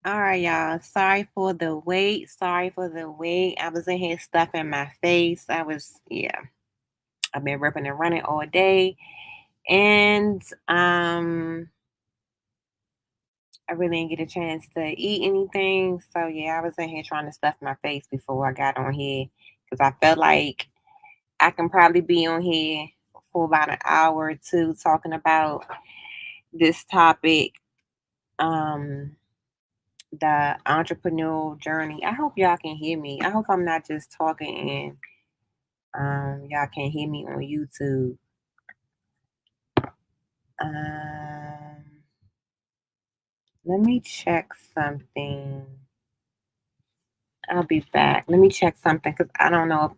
All right, y'all. Sorry for the wait. Sorry for the wait. I was in here stuffing my face. Yeah, I've been ripping and running all day. And I really didn't get a chance to eat anything. So yeah, I was in here trying to stuff my face before I got on here. Because I felt like I can probably be on here for about an hour or two talking about this topic. Um the entrepreneurial journey. I hope y'all can hear me. I hope I'm not just talking and y'all can hear me on YouTube. Um Let me check something. I'll be back. Let me check something because I don't know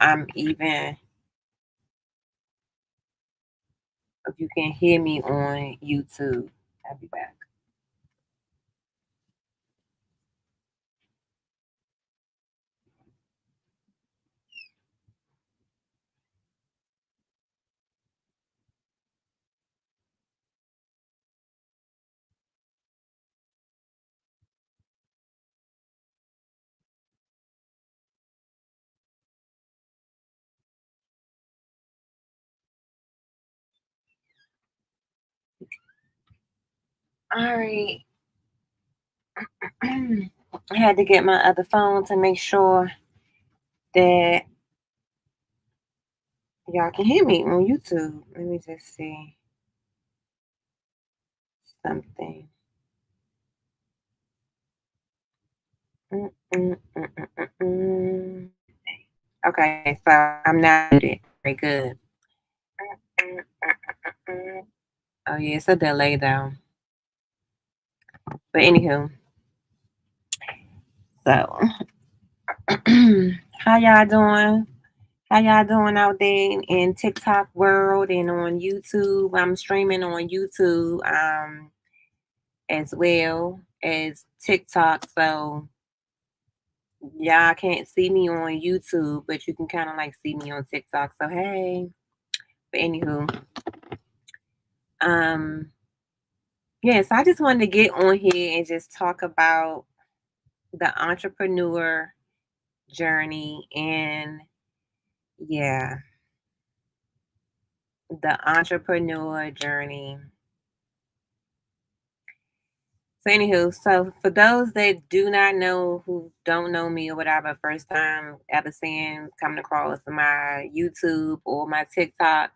if you can hear me on YouTube. I'll be back. All right. I had to get my other phone to make sure that y'all can hear me on YouTube. Let me just see something. Mm, mm, mm, mm, mm, mm. Okay, so I'm not muted. Very good. Mm, mm, mm, mm. Oh yeah, it's a delay though. But anywho, so how y'all doing? How y'all doing out there in TikTok world and on YouTube? I'm streaming on YouTube as well as TikTok. So y'all can't see me on YouTube, but you can kind of like see me on TikTok. So hey. But anywho, um yes, I just wanted to get on here and just talk about the entrepreneur journey and yeah, the entrepreneur journey. So anywho, so for those that do not know, who don't know me or whatever, first time ever seeing coming across my YouTube or my TikTok,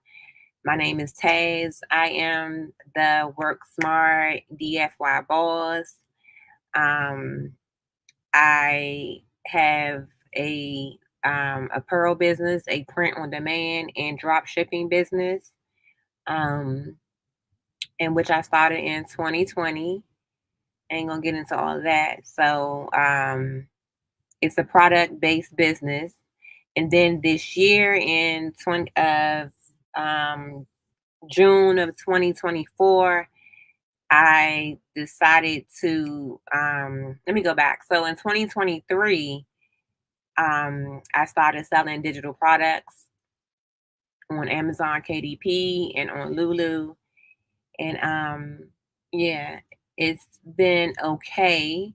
my name is Taz. I am the Work Smart DFY boss. Um, I have a apparel business, a print on demand and drop shipping business, um, in which I started in 2020. Ain't gonna get into all of that. So it's a product based business. And then this year in 20 of um, June of 2024, I decided to let me go back. So in 2023, I started selling digital products on Amazon KDP and on Lulu. And yeah, it's been okay.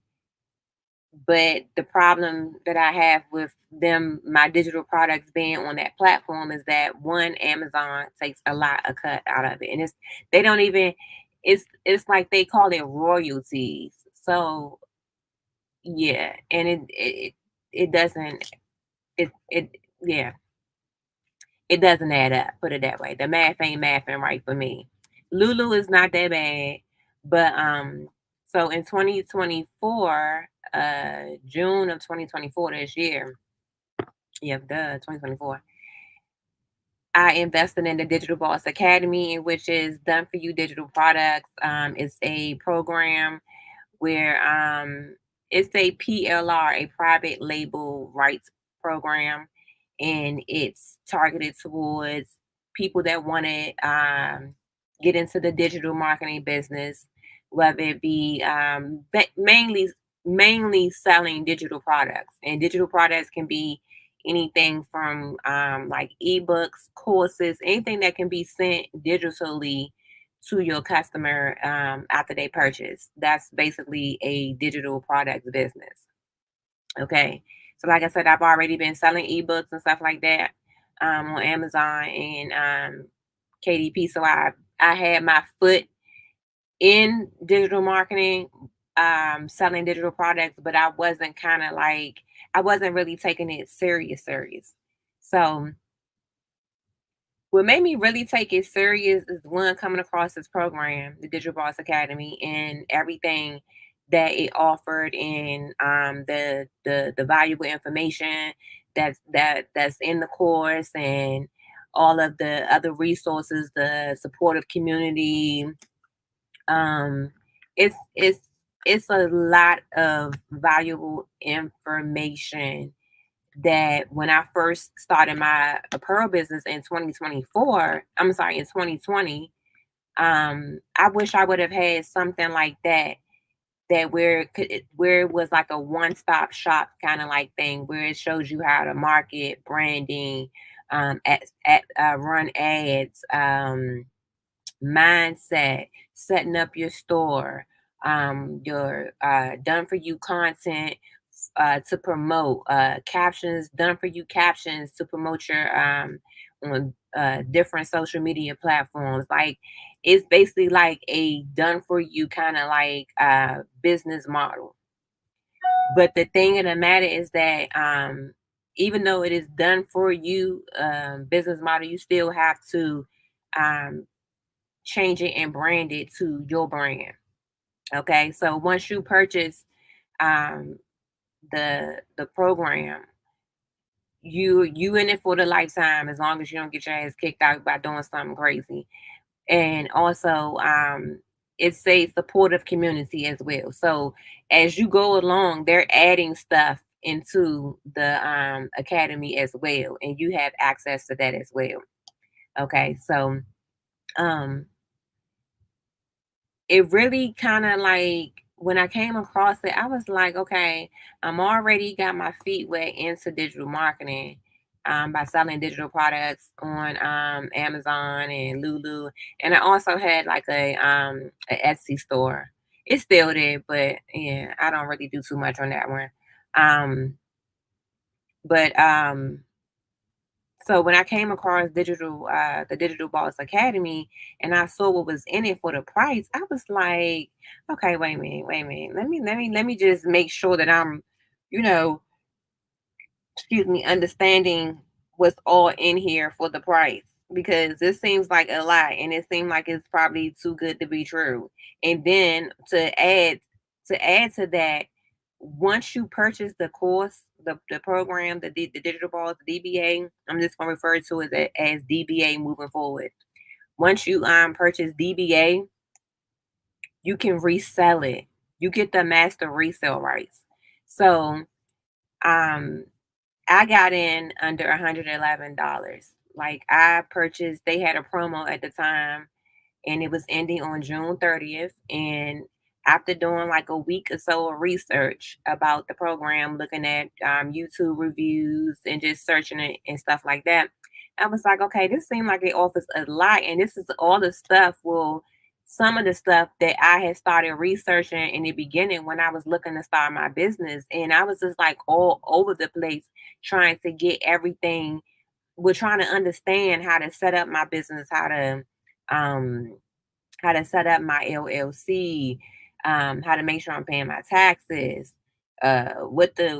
But the problem that I have with them, my digital products being on that platform, is that one, Amazon takes a lot of cut out of it, and they don't even. It's like they call it royalties. So yeah, and it doesn't it yeah, it doesn't add up. Put it that way. The math ain't mathing right for me. Lulu is not that bad, but so in 2024, June of 2024 this year, yeah, 2024. I invested in the Digital Boss Academy, which is done for you digital products. It's a program where it's a PLR, a private label rights program, and it's targeted towards people that want to get into the digital marketing business, whether it be mainly selling digital products, and digital products can be anything from like ebooks, courses, anything that can be sent digitally to your customer after they purchase. That's basically a digital product business. Okay. So like I said, I've already been selling ebooks and stuff like that on Amazon and KDP. So I had my foot in digital marketing, selling digital products, but I wasn't kind of like I wasn't really taking it serious. So what made me really take it serious is one coming across this program, the Digital Boss Academy, and everything that it offered, and the valuable information that's in the course, and all of the other resources, the supportive community. Um, it's a lot of valuable information that when I first started my apparel business in 2024, I'm sorry, in 2020, I wish I would have had something like that, where it was like a one-stop shop kind of like thing, where it shows you how to market, branding, run ads, mindset, setting up your store, your done for you content to promote, captions, done for you captions to promote your on different social media platforms. Like it's basically like a done for you kind of like business model. But the thing of the matter is that even though it is done for you business model, you still have to um, change it and brand it to your brand. Okay, so once you purchase um, the program, you in it for the lifetime as long as you don't get your ass kicked out by doing something crazy. And also, it's a supportive community as well. So as you go along, they're adding stuff into the academy as well, and you have access to that as well. Okay, so um it really kind of like when I came across it, I was like, okay, I'm already got my feet wet into digital marketing by selling digital products on Amazon and Lulu, and I also had like a Etsy store. It's still there, but yeah, I don't really do too much on that one. Um, but so when I came across the Digital Boss Academy, and I saw what was in it for the price, I was like, okay, wait a minute. Let me just make sure that I'm, you know, excuse me, understanding what's all in here for the price, because this seems like a lot, and it seemed like it's probably too good to be true. And then to add to that, once you purchase the course, the program, the digital balls, the DBA, I'm just gonna refer to it as DBA moving forward. Once you purchase DBA, you can resell it. You get the master resale rights. So um I got in under $111. Like I purchased, they had a promo at the time, and it was ending on June 30th. And after doing like a week or so of research about the program, looking at YouTube reviews and just searching it and stuff like that, I was like, okay, this seemed like it offers a lot. And this is all the stuff, well, some of the stuff that I had started researching in the beginning when I was looking to start my business. And I was just like all over the place trying to get everything. We're trying to understand how to set up my business, um how to set up my LLC, how to make sure I'm paying my taxes, what the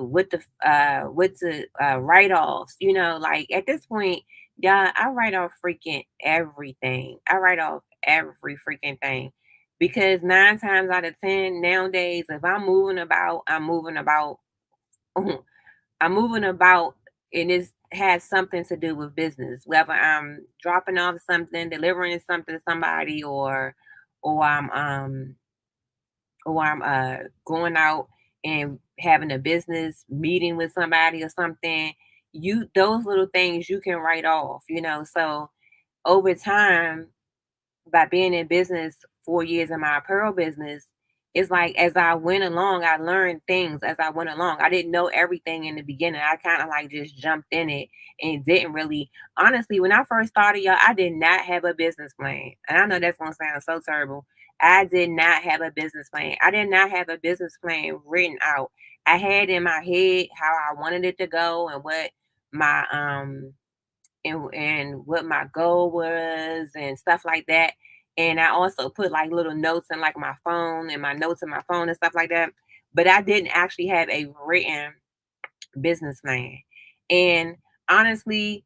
write-offs, like at this point, yeah, I write off freaking everything. I write off every freaking thing. Because 9 times out of 10 nowadays, if I'm moving about, I'm moving about. I'm moving about, and it has something to do with business. Whether I'm dropping off something, delivering something to somebody, or I'm going out and having a business meeting with somebody or something. Those little things you can write off. So over time, by being in business 4 years in my apparel business, it's like as I went along, I learned things as I went along. I didn't know everything in the beginning. I kind of like just jumped in it and didn't really, honestly, when I first started, y'all, I did not have a business plan. And I know that's gonna sound so terrible. I did not have a business plan. I did not have a business plan written out. I had in my head how I wanted it to go and what my and what my goal was and stuff like that. And I also put like little notes in like my phone and my notes in my phone and stuff like that. But I didn't actually have a written business plan. And honestly,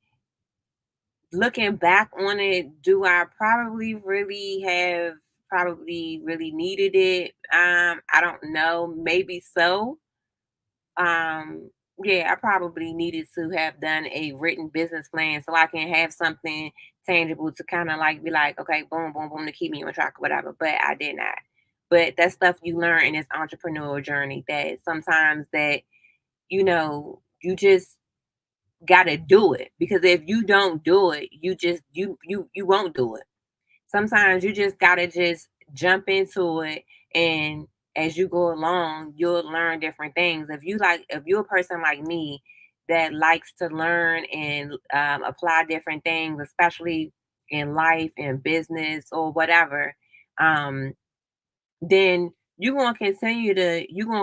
looking back on it, do I probably really have probably really needed it? I don't know. Maybe so. um yeah, I probably needed to have done a written business plan so I can have something tangible to kind of like be like, okay, boom, boom, boom, to keep me on track or whatever. But I did not. But that's stuff you learn in this entrepreneurial journey, that sometimes that you just gotta do it, because if you don't do it, you won't do it. Sometimes you just gotta just jump into it, and as you go along, you'll learn different things. If you're a person like me that likes to learn and apply different things, especially in life and business or whatever, um, then you're gonna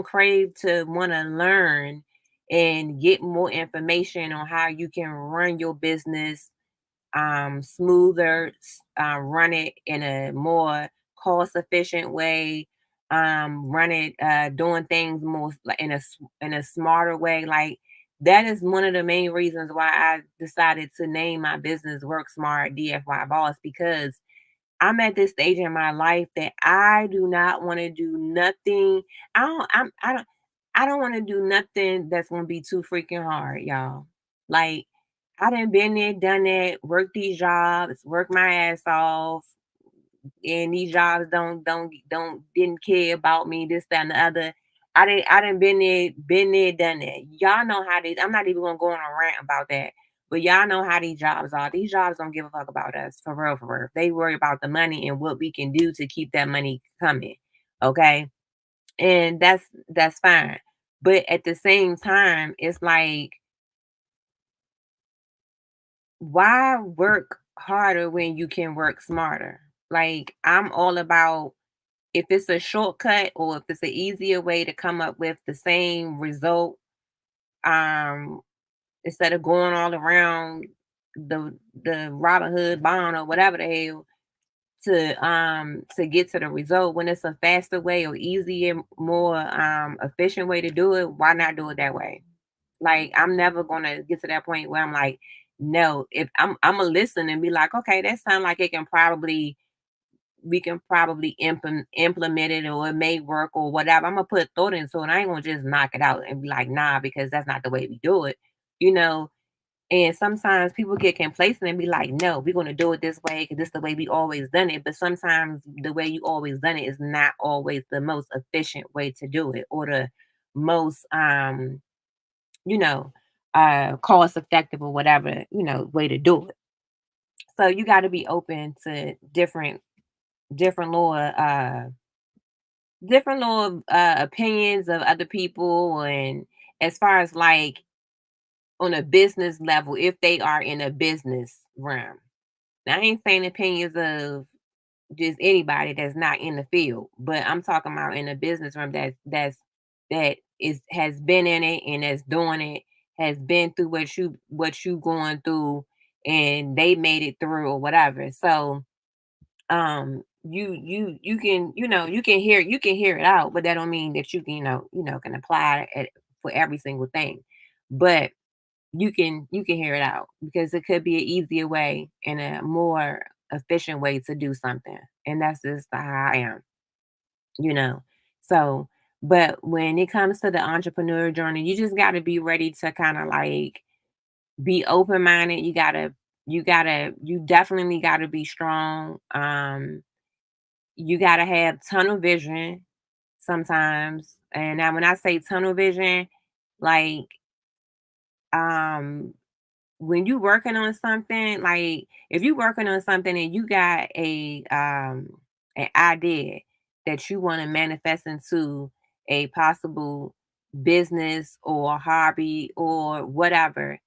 crave to want to learn and get more information on how you can run your business smoother, run it in a more cost efficient way, run it doing things more in a smarter way. Like that is one of the main reasons why I decided to name my business Work Smart DFY Boss, because I'm at this stage in my life that I do not want to do nothing. I don't I don't want to do nothing that's gonna be too freaking hard, y'all. Like I done been there, done that, worked these jobs, worked my ass off, and these jobs don't didn't care about me, this, that, and the other. I didn't been there, done that. Y'all know how they I'm not even gonna go on a rant about that. But y'all know how these jobs are. These jobs don't give a fuck about us, for real, for real. They worry about the money and what we can do to keep that money coming. Okay. And that's fine. But at the same time, it's like, why work harder when you can work smarter? Like I'm all about, if it's a shortcut or if it's an easier way to come up with the same result, um, instead of going all around the Robin Hood bond or whatever the hell to get to the result, when it's a faster way or easier, more efficient way to do it, why not do it that way? Like I'm never gonna get to that point where I'm like, no, if I'm gonna listen and be like, okay, that sounds like it can probably we can probably implement it, or it may work or whatever. I'm gonna put thought into it. I ain't gonna just knock it out and be like, nah, because that's not the way we do it, you know. And sometimes people get complacent and be like, no, we're gonna do it this way because this is the way we always done it. But sometimes the way you always done it is not always the most efficient way to do it, or the most you know, cost effective or whatever, way to do it. So you got to be open to different little opinions of other people, and as far as like on a business level, if they are in a business realm. Now I ain't saying opinions of just anybody that's not in the field, but I'm talking about in a business realm that is has been in it and that's doing it, has been through what you going through, and they made it through or whatever. So you can you can hear it out, but that don't mean that you can can apply it for every single thing. But you can hear it out, because it could be an easier way and a more efficient way to do something, and that's just how I am, you know. So, but when it comes to the entrepreneur journey, you just got to be ready to kind of like be open minded. You definitely got to be strong. You got to have tunnel vision sometimes. And now when I say tunnel vision, like um when you working on something, like if you working on something and you got a an idea, that you want to manifest into a possible business or hobby or whatever,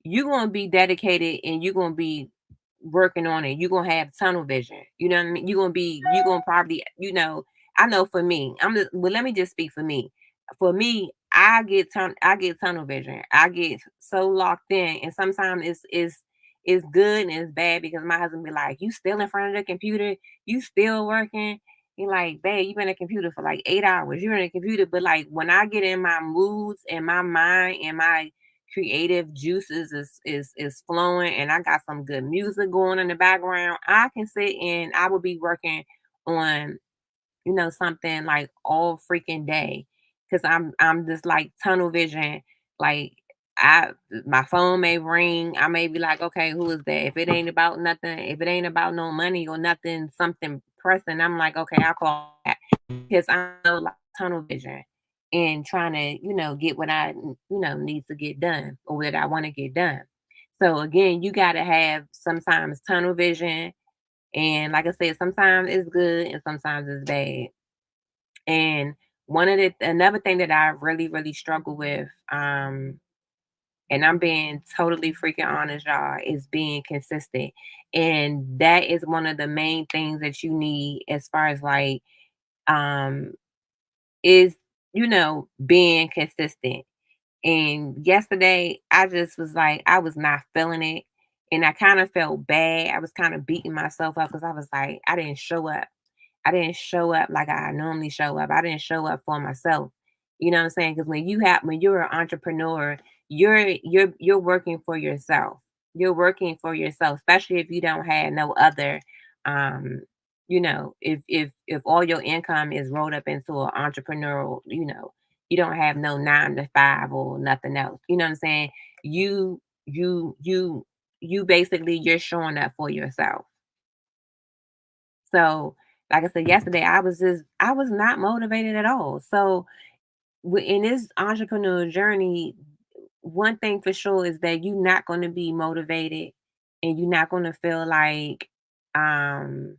you're going to be dedicated and you're going to be working on it. You're going to have tunnel vision. You know what I mean? You're going to probably, I know for me, well, let me just speak for me. For me, I get tunnel vision. I get so locked in, and sometimes it's good and it's bad because my husband be like, "You still in front of the computer? You still working?" He like, "Babe, you been in the computer for like 8 hours. You're in the computer." But like when I get in my moods and my mind and my creative juices is flowing and I got some good music going in the background, I can sit and I will be working on something like all freaking day because I'm just like tunnel vision. Like I my phone may ring. I may be like, okay, who is that? If it ain't about nothing, if it ain't about no money or nothing, something pressing, I'm like, okay, I'll call that because I know like tunnel vision and trying to, get what I needs to get done or what I want to get done. So again, you gotta have sometimes tunnel vision. And like I said, sometimes it's good and sometimes it's bad. And another thing that I really, really struggle with, and I'm being totally freaking honest, y'all, is being consistent. And that is one of the main things that you need as far as like, um, is, being consistent. And yesterday, I just was like, I was not feeling it. And I kind of felt bad. I was kind of beating myself up because I was like, I didn't show up. I didn't show up like I normally show up. I didn't show up for myself. You know what I'm saying? Because when you're an entrepreneur, you're working for yourself. You're working for yourself, especially if you don't have no other um, if all your income is rolled up into an entrepreneurial, you don't have no 9 to 5 or nothing else. You know what I'm saying? You you you you basically you're showing up for yourself. So, like I said yesterday, I was not motivated at all. So, in this entrepreneurial journey, one thing for sure is that you're not going to be motivated, and um,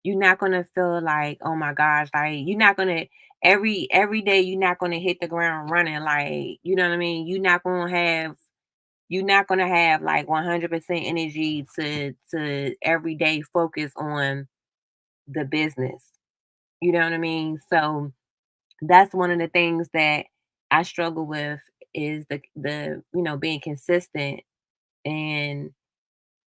you're not going to feel like, oh my gosh, like you're not going to every day you're not going to hit the ground running, like you know what I mean. You're not going to have like 100% energy to every day focus on the business. You know what I mean? So that's one of the things that I struggle with is the being consistent and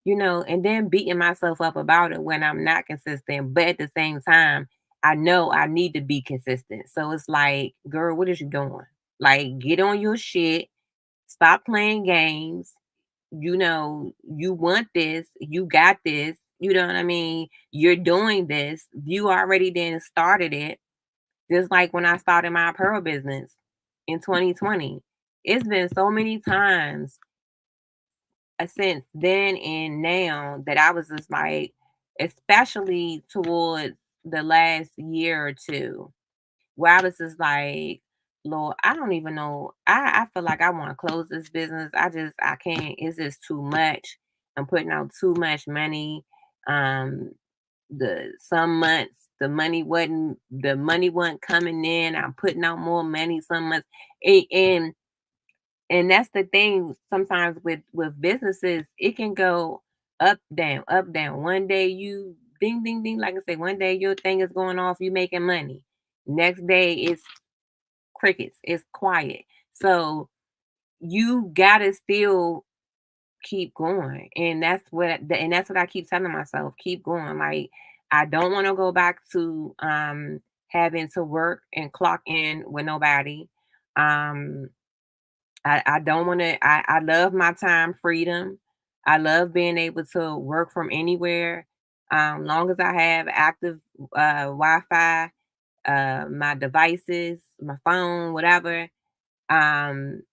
and then beating myself up about it when I'm not consistent. But at the same time, I know I need to be consistent. So it's like, girl, what is you doing? Like, get on your shit, stop playing games. You want this, you got this, you know what I mean? You're doing this. You already then started it. Just like when I started my apparel business in 2020. It's been so many times since then and now that I was just like, especially towards the last year or two, where I was just like, Lord, I don't even know. I feel like I want to close this business. I can't. It's just too much. I'm putting out too much money. Um, the some months the money wasn't coming in. I'm putting out more money some months. And and that's the thing sometimes with businesses, it can go up, down, up, down. One day you ding ding ding, like I say, one day your thing is going off, you making money. Next day it's crickets, it's quiet. So you gotta still keep going. And that's what I keep telling myself, keep going. Like I don't want to go back to having to work and clock in with nobody. Um I don't want to I love my time freedom. I love being able to work from anywhere. Long as I have active Wi-Fi, my devices, my phone, whatever. Um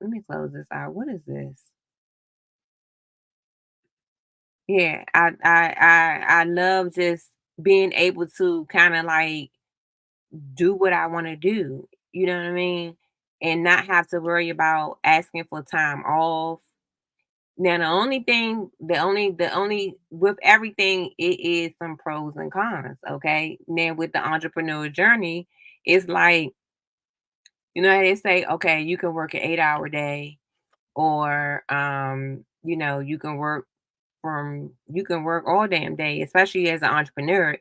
let me close this out. What is this? Yeah, I love just being able to kind of like do what I want to do. You know what I mean? And not have to worry about asking for time off. Now the only with everything, it is some pros and cons, okay? Now with the entrepreneur journey, it's like, how they say, okay, you can work an 8-hour day, or you can work all damn day, especially as an entrepreneur,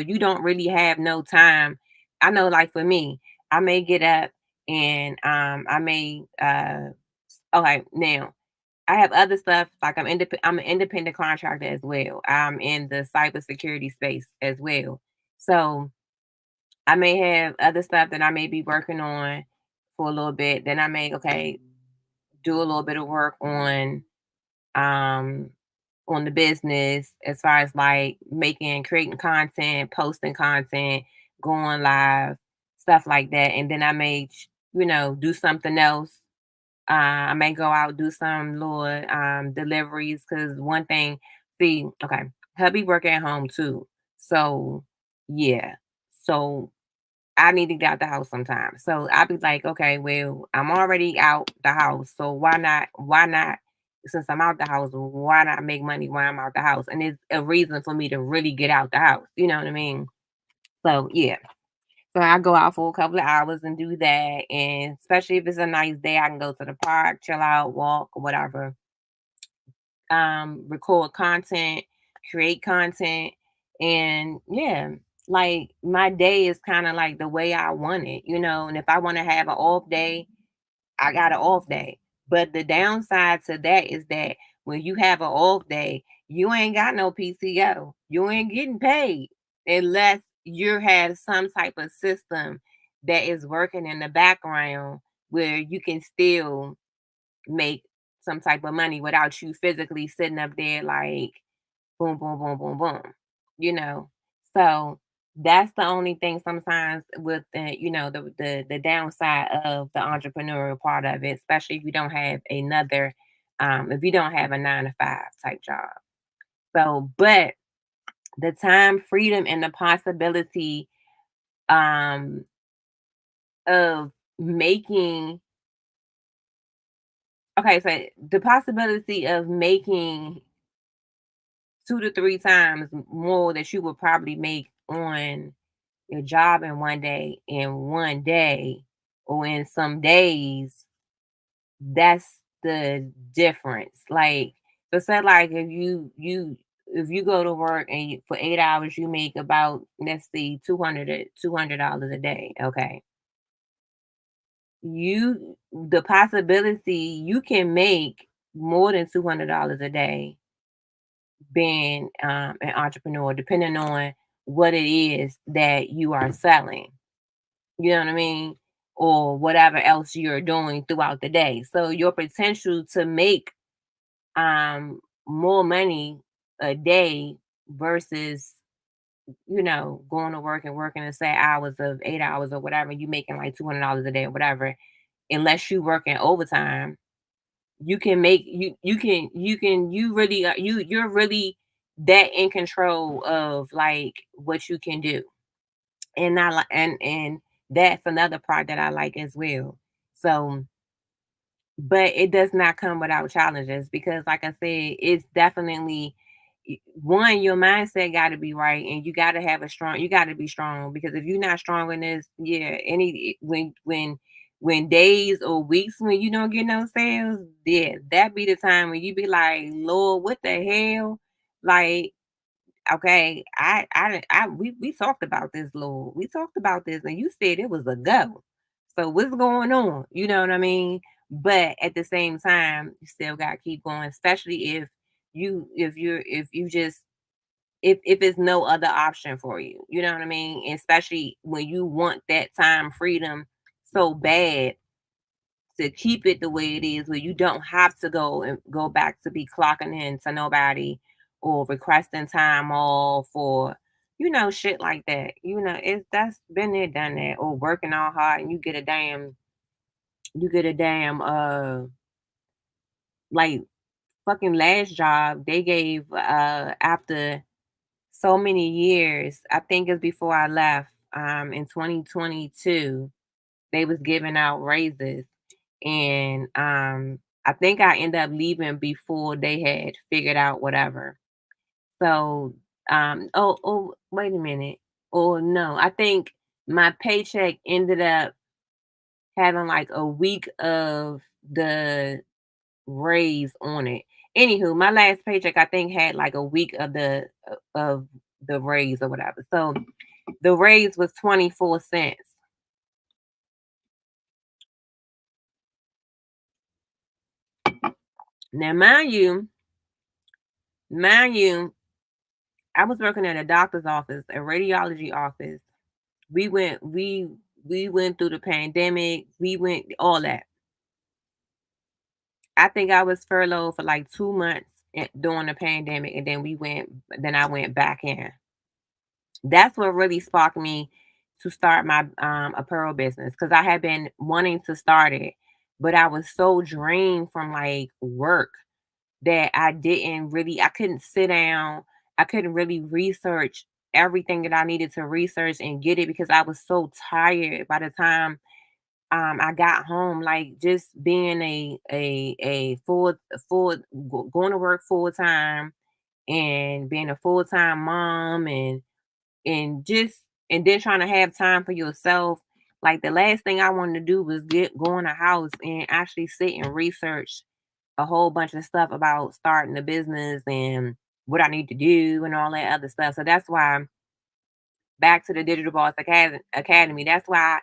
you don't really have no time. I know, like for me, I may get up and I may okay, now I have other stuff, like I'm an independent contractor as well. I'm in the cybersecurity space as well. So I may have other stuff that I may be working on for a little bit. Then I may, okay, do a little bit of work um on the business, as far as like creating content, posting content, going live, stuff like that. And then I may, do something else. I may go out, do some little deliveries, because one thing, see, okay, hubby work at home too. So yeah. So I need to get out the house sometime. So I'll be like, okay, well, I'm already out the house. So why not, since I'm out the house, why not make money while I'm out the house? And it's a reason for me to really get out the house. You know what I mean? So yeah. So I go out for a couple of hours and do that. And especially if it's a nice day, I can go to the park, chill out, walk, or whatever. Record content, create content, and yeah, like my day is kind of like the way I want it. And if I want to have an off day, I got an off day. But the downside to that is that when you have an off day, you ain't got no PTO. You ain't getting paid unless you have some type of system that is working in the background where you can still make some type of money without you physically sitting up there like boom, boom, boom, boom, boom, you know? So that's the only thing sometimes with the downside of the entrepreneurial part of it, especially if you don't have a 9 to 5 type job. So, but the time freedom and the possibility um of making okay, so the possibility of making 2 to 3 times more that you would probably make on your job in one day or in some days, that's the difference. Like, so say like if you go to work and for 8 hours you make about, let's see, $200 a day. Okay, the possibility you can make more than $200 a day being an entrepreneur, depending on what it is that you are selling. You know what I mean? Or whatever else you're doing throughout the day. So your potential to make more money a day versus, going to work and working a set hours of 8 hours or whatever, you making like $200 a day or whatever, unless you working overtime, you can make you really you're really that in control of like what you can do. And I like and that's another part that I like as well. So, but it does not come without challenges, because like I said, it's definitely one, your mindset got to be right, and you got to be strong, because if you're not strong in this, yeah, when days or weeks when you don't get no sales, yeah, that be the time when you be like, Lord, what the hell? Like, okay, we talked about this, Lord. We talked about this, and you said it was a go. So what's going on? You know what I mean? But at the same time, you still got to keep going, especially if it's no other option for you. You know what I mean? Especially when you want that time freedom so bad, to keep it the way it is, where you don't have to go back to be clocking in to nobody or requesting time off, or shit like that. It's that's been there, done that. Or working all hard and you get a damn like fucking last job they gave after so many years. I think it's before I left in 2022, they was giving out raises, and I think I ended up leaving before they had figured out whatever. So, wait a minute. Or no, I think my paycheck ended up having like a week of the raise on it. Anywho, my last paycheck I think had like a week of the raise or whatever. So the raise was 24 cents. Now, mind you, I was working at a doctor's office, a radiology office. We went through the pandemic. We went all that. I think I was furloughed for like 2 months during the pandemic, and then I went back in. That's what really sparked me to start my apparel business because I had been wanting to start it, but I was so drained from like work that I couldn't sit down. I couldn't really research everything that I needed to research and get it because I was so tired by the time I got home. Like just being a going to work full time and being a full time mom and then trying to have time for yourself. Like the last thing I wanted to do was go in a house and actually sit and research a whole bunch of stuff about starting a business and what I need to do and all that other stuff. So that's why back to the Digital Boss Academy. That's why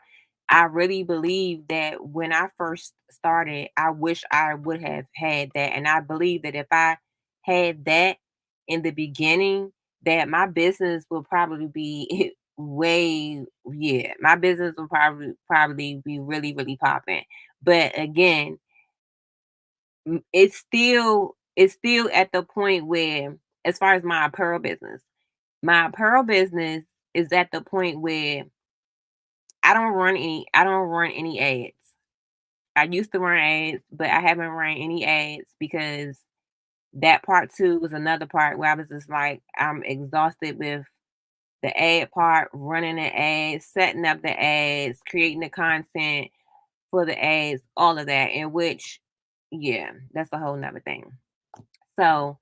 I really believe that when I first started, I wish I would have had that. And I believe that if I had that in the beginning, that my business will probably be my business will probably be really, really popping. But again, it's still at the point where as far as my apparel business is at the point where I don't run any ads. I used to run ads, but I haven't run any ads because that part too was another part where I was just like, I'm exhausted with the ad part, running the ads, setting up the ads, creating the content for the ads, all of that, in which, yeah, that's a whole nother thing. So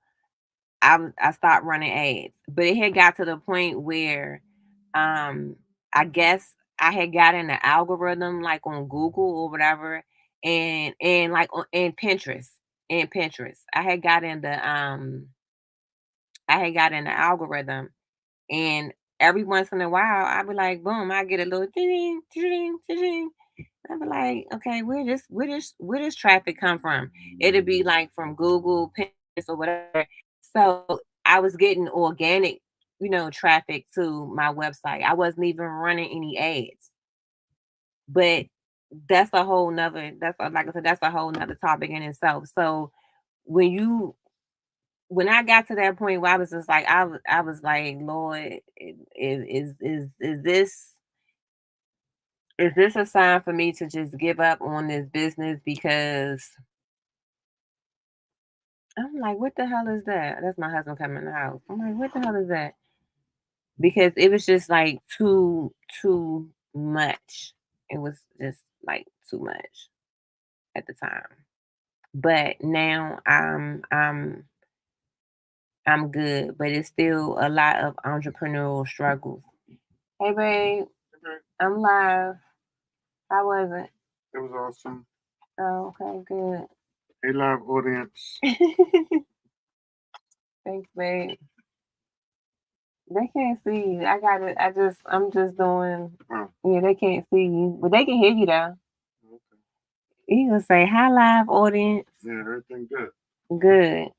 I stopped running ads, but it had got to the point where, um, I guess I had got in the algorithm like on Google or whatever, and like and Pinterest. I had got in the algorithm, and every once in a while I'd be like, boom, I get a little ding, ding, ding. I'd be like, okay, where this traffic come from? It'd be like from Google, Pinterest, or whatever. So I was getting organic, traffic to my website. I wasn't even running any ads. But like I said, that's a whole nother topic in itself. So when you when I got to that point where I was just like, I was like, Lord, is this a sign for me to just give up on this business? Because I'm like, what the hell is that? That's my husband coming in the house. I'm like, what the hell is that? Because it was just like too much. It was just like too much at the time. But now I'm good, but it's still a lot of entrepreneurial struggles. Hey babe, I'm live. How was it? It was awesome. Oh, okay, good. Hey live audience. Thanks, babe. They can't see you. I got it. I'm just doing. Yeah, they can't see you, but they can hear you though. Okay. You gonna say hi, live audience? Yeah, everything good. Good,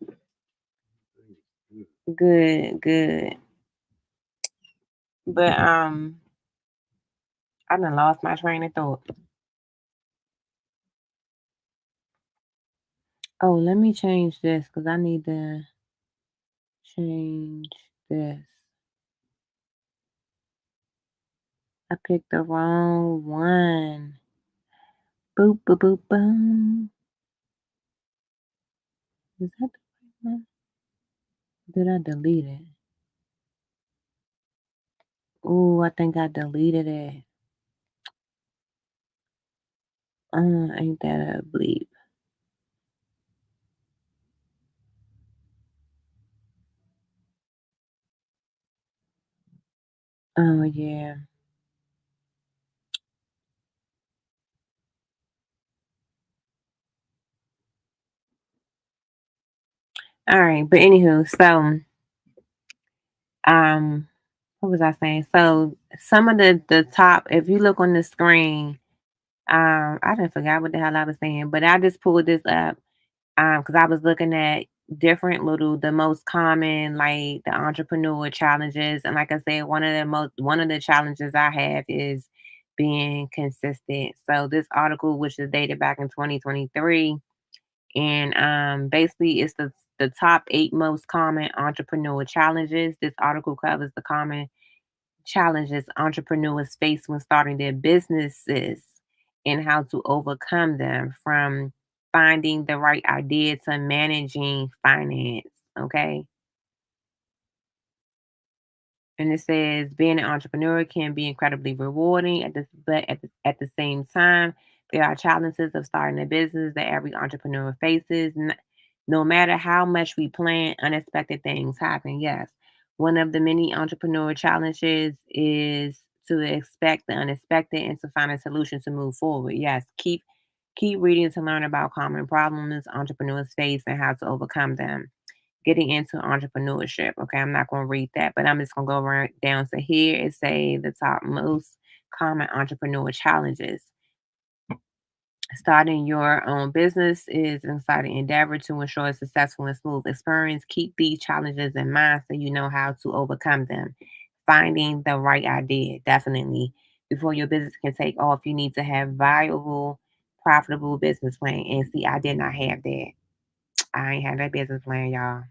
good, good. But I done lost my train of thought. Oh, let me change this because I need to change this. I picked the wrong one. Boop, boop, boop, boom. Is that the right one? Did I delete it? Oh, I think I deleted it. Ain't that a bleep? Oh, yeah. Alright, but anywho, so, um, what was I saying? So, some of the top if you look on the screen, I done forgot what the hell I was saying, but I just pulled this up, because I was looking at different little the most common, like, the entrepreneur challenges, and like I said, one of the challenges I have is being consistent. So, this article, which is dated back in 2023, and basically it's the top 8 most common entrepreneur challenges. This article covers the common challenges entrepreneurs face when starting their businesses and how to overcome them, from finding the right idea to managing finance. Okay. And it says being an entrepreneur can be incredibly rewarding but at the same time, there are challenges of starting a business that every entrepreneur faces. No matter how much we plan, unexpected things happen. Yes. One of the many entrepreneur challenges is to expect the unexpected and to find a solution to move forward. Yes. Keep reading to learn about common problems entrepreneurs face and how to overcome them. Getting into entrepreneurship. Okay, I'm not going to read that, but I'm just going to go right down to here and say the top most common entrepreneur challenges. Starting your own business is an exciting endeavor to ensure a successful and smooth experience. Keep these challenges in mind so you know how to overcome them. Finding the right idea, definitely. Before your business can take off, you need to have viable, profitable business plan. And see, I did not have that. I ain't had that business plan, y'all.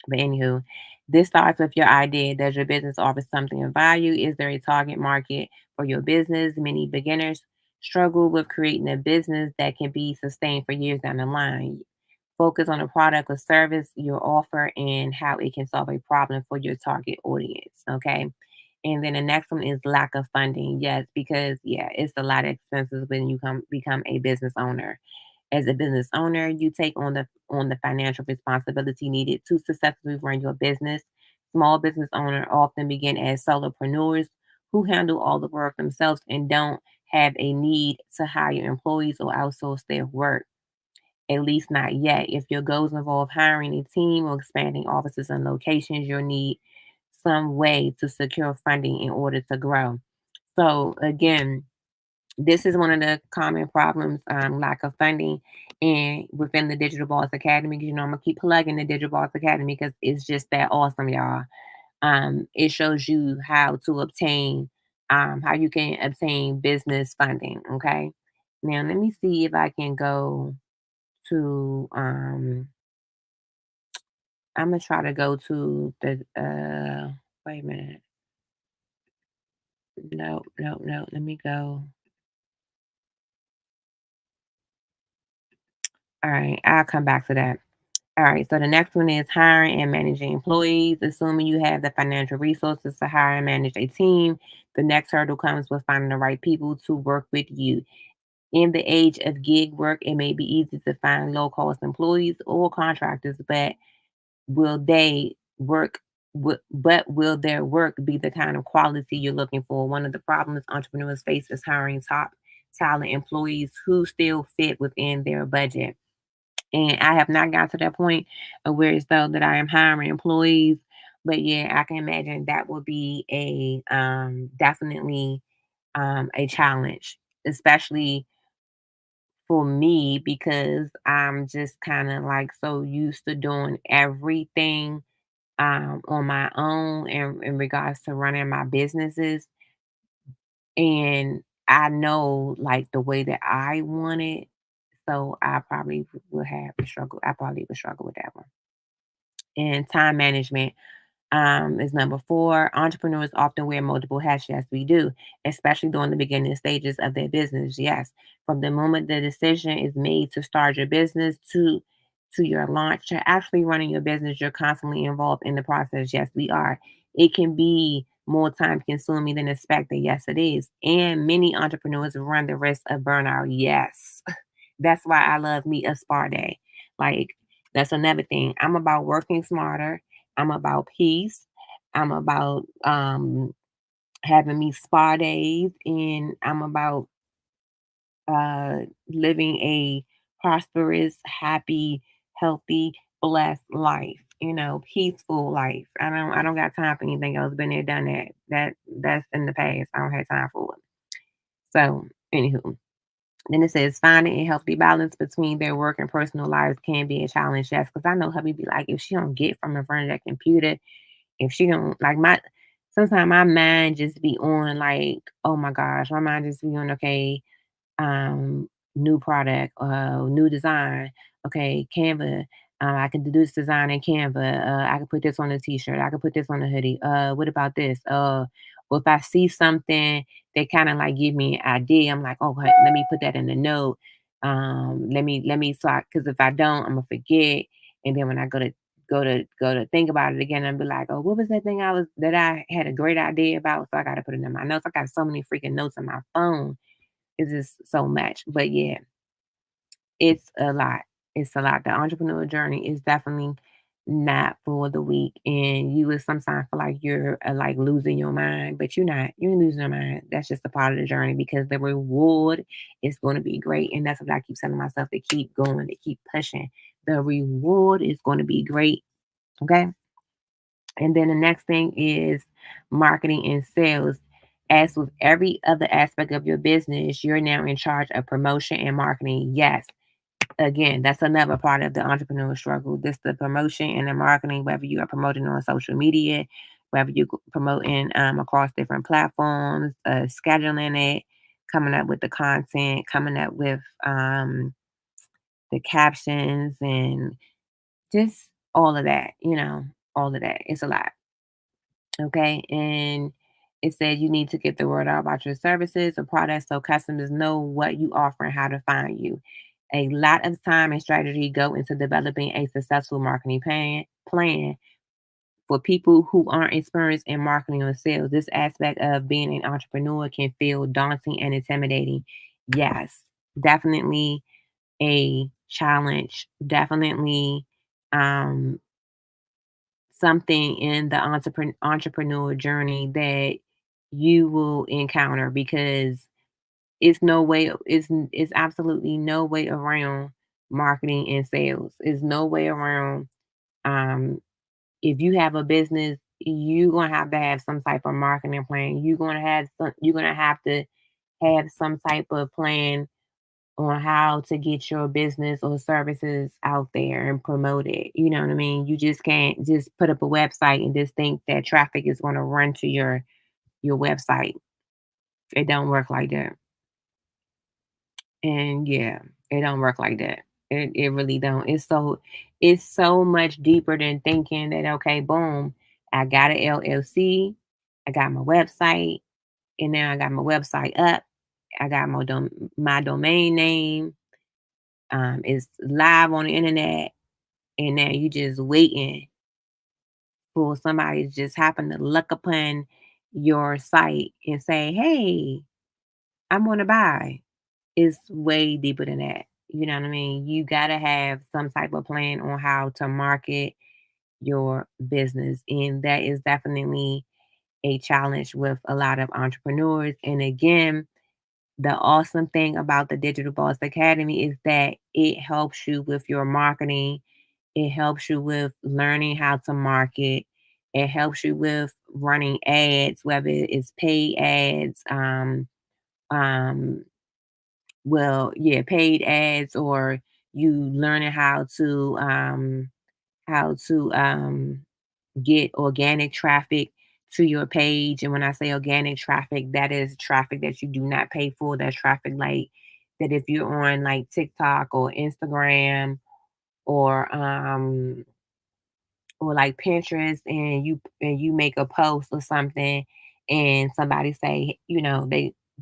But anywho, this starts with your idea. Does your business offer something of value? Is there a target market for your business? Many beginners struggle with creating a business that can be sustained for years down the line. Focus on the product or service you offer and how it can solve a problem for your target audience. Okay. And then the next one is lack of funding. Yes, because yeah, it's a lot of expenses when you become a business owner. As a business owner, you take on the financial responsibility needed to successfully run your business. Small business owners often begin as solopreneurs who handle all the work themselves and don't have a need to hire employees or outsource their work. At least not yet. If your goals involve hiring a team or expanding offices and locations, you'll need some way to secure funding in order to grow. So again, this is one of the common problems, lack of funding and within the Digital Boss Academy. You know, I'm gonna keep plugging the Digital Boss Academy because it's just that awesome, y'all. It shows you how you can obtain business funding. Okay. Now let me see if I can go to I'm gonna try to go to the wait a minute. No, no, no. Let me go. All right, I'll come back to that. All right, so the next one is hiring and managing employees. Assuming you have the financial resources to hire and manage a team, the next hurdle comes with finding the right people to work with you. In the age of gig work, it may be easy to find low cost employees or contractors, but will they work? But will their work be the kind of quality you're looking for? One of the problems entrepreneurs face is hiring top talent employees who still fit within their budget. And I have not got to that point of where it's though that I am hiring employees. But yeah, I can imagine that will be a definitely a challenge, especially for me because I'm just kind of like so used to doing everything on my own in regards to running my businesses. And I know like the way that I want it. So I probably would have a struggle. I probably would struggle with that one. And time management is number four. Entrepreneurs often wear multiple hats. Yes, we do, especially during the beginning stages of their business. Yes, from the moment the decision is made to start your business to your launch to actually running your business, you're constantly involved in the process. Yes, we are. It can be more time consuming than expected. Yes, it is. And many entrepreneurs run the risk of burnout. Yes. That's why I love me a spa day. Like, that's another thing. I'm about working smarter. I'm about peace. I'm about having me spa days, and I'm about uh, living a prosperous, happy, healthy, blessed life. Peaceful life. I don't got time for anything else. Been there, done that. That's in the past. I don't have time for it. So, anywho, then it says finding a healthy balance between their work and personal lives can be a challenge. Yes, because I know hubby be like, if she don't get from in front of that computer, if she don't like my, sometimes my mind just be on like, oh my gosh, my mind just be on okay, new product, new design. Okay, Canva. I can do this design in Canva. I can put this on a t-shirt. I can put this on a hoodie. What about this? Well, if I see something that kind of like give me an idea, I'm like, oh, hey, let me put that in the note. Let me so because if I don't, I'm gonna forget. And then when I go to think about it again, I'll be like, oh, what was that thing I had a great idea about? So I gotta put it in my notes. I got so many freaking notes on my phone. It's just so much. But yeah, it's a lot. It's a lot. The entrepreneur journey is definitely not for the weak. And you will sometimes feel like you're like losing your mind, but you're not. You ain't losing your mind. That's just a part of the journey because the reward is going to be great. And that's what I keep telling myself to keep going, to keep pushing. The reward is going to be great. Okay. And then the next thing is marketing and sales. As with every other aspect of your business, you're now in charge of promotion and marketing. Yes. Again, that's another part of the entrepreneur struggle. This the promotion and the marketing, whether you are promoting on social media, whether you're promoting across different platforms, scheduling it, coming up with the content, coming up with the captions, and just all of that, all of that. It's a lot. Okay. And it said you need to get the word out about your services or products so customers know what you offer and how to find you. A lot of time and strategy go into developing a successful marketing plan for people who aren't experienced in marketing or sales. This aspect of being an entrepreneur can feel daunting and intimidating. Yes, definitely a challenge. Definitely um, something in the entrepreneur journey that you will encounter because it's absolutely no way around marketing and sales. Is no way around um if you have a business, you're gonna have some type of marketing plan. You're gonna have to have some type of plan on how to get your business or services out there and promote it. You know what I mean? You just can't just put up a website and just think that traffic is going to run to your website. It don't work like that. And yeah, it don't work like that. It really don't. It's so much deeper than thinking that okay, boom, I got an LLC, I got my website, and now I got my website up. I got my domain name. It's live on the internet, and now you just waiting for somebody to just happen to look upon your site and say, "Hey, I'm gonna buy." It's way deeper than that. You know what I mean? You gotta have some type of plan on how to market your business, and that is definitely a challenge with a lot of entrepreneurs. And again, the awesome thing about the Digital Boss Academy is that it helps you with your marketing. It helps you with learning how to market. It helps you with running ads, whether it's paid ads, um, yeah, paid ads, or you learning how to get organic traffic to your page. And when I say organic traffic, that is traffic that you do not pay for. That's traffic like that if you're on like TikTok or Instagram or like Pinterest and you make a post or something and somebody say,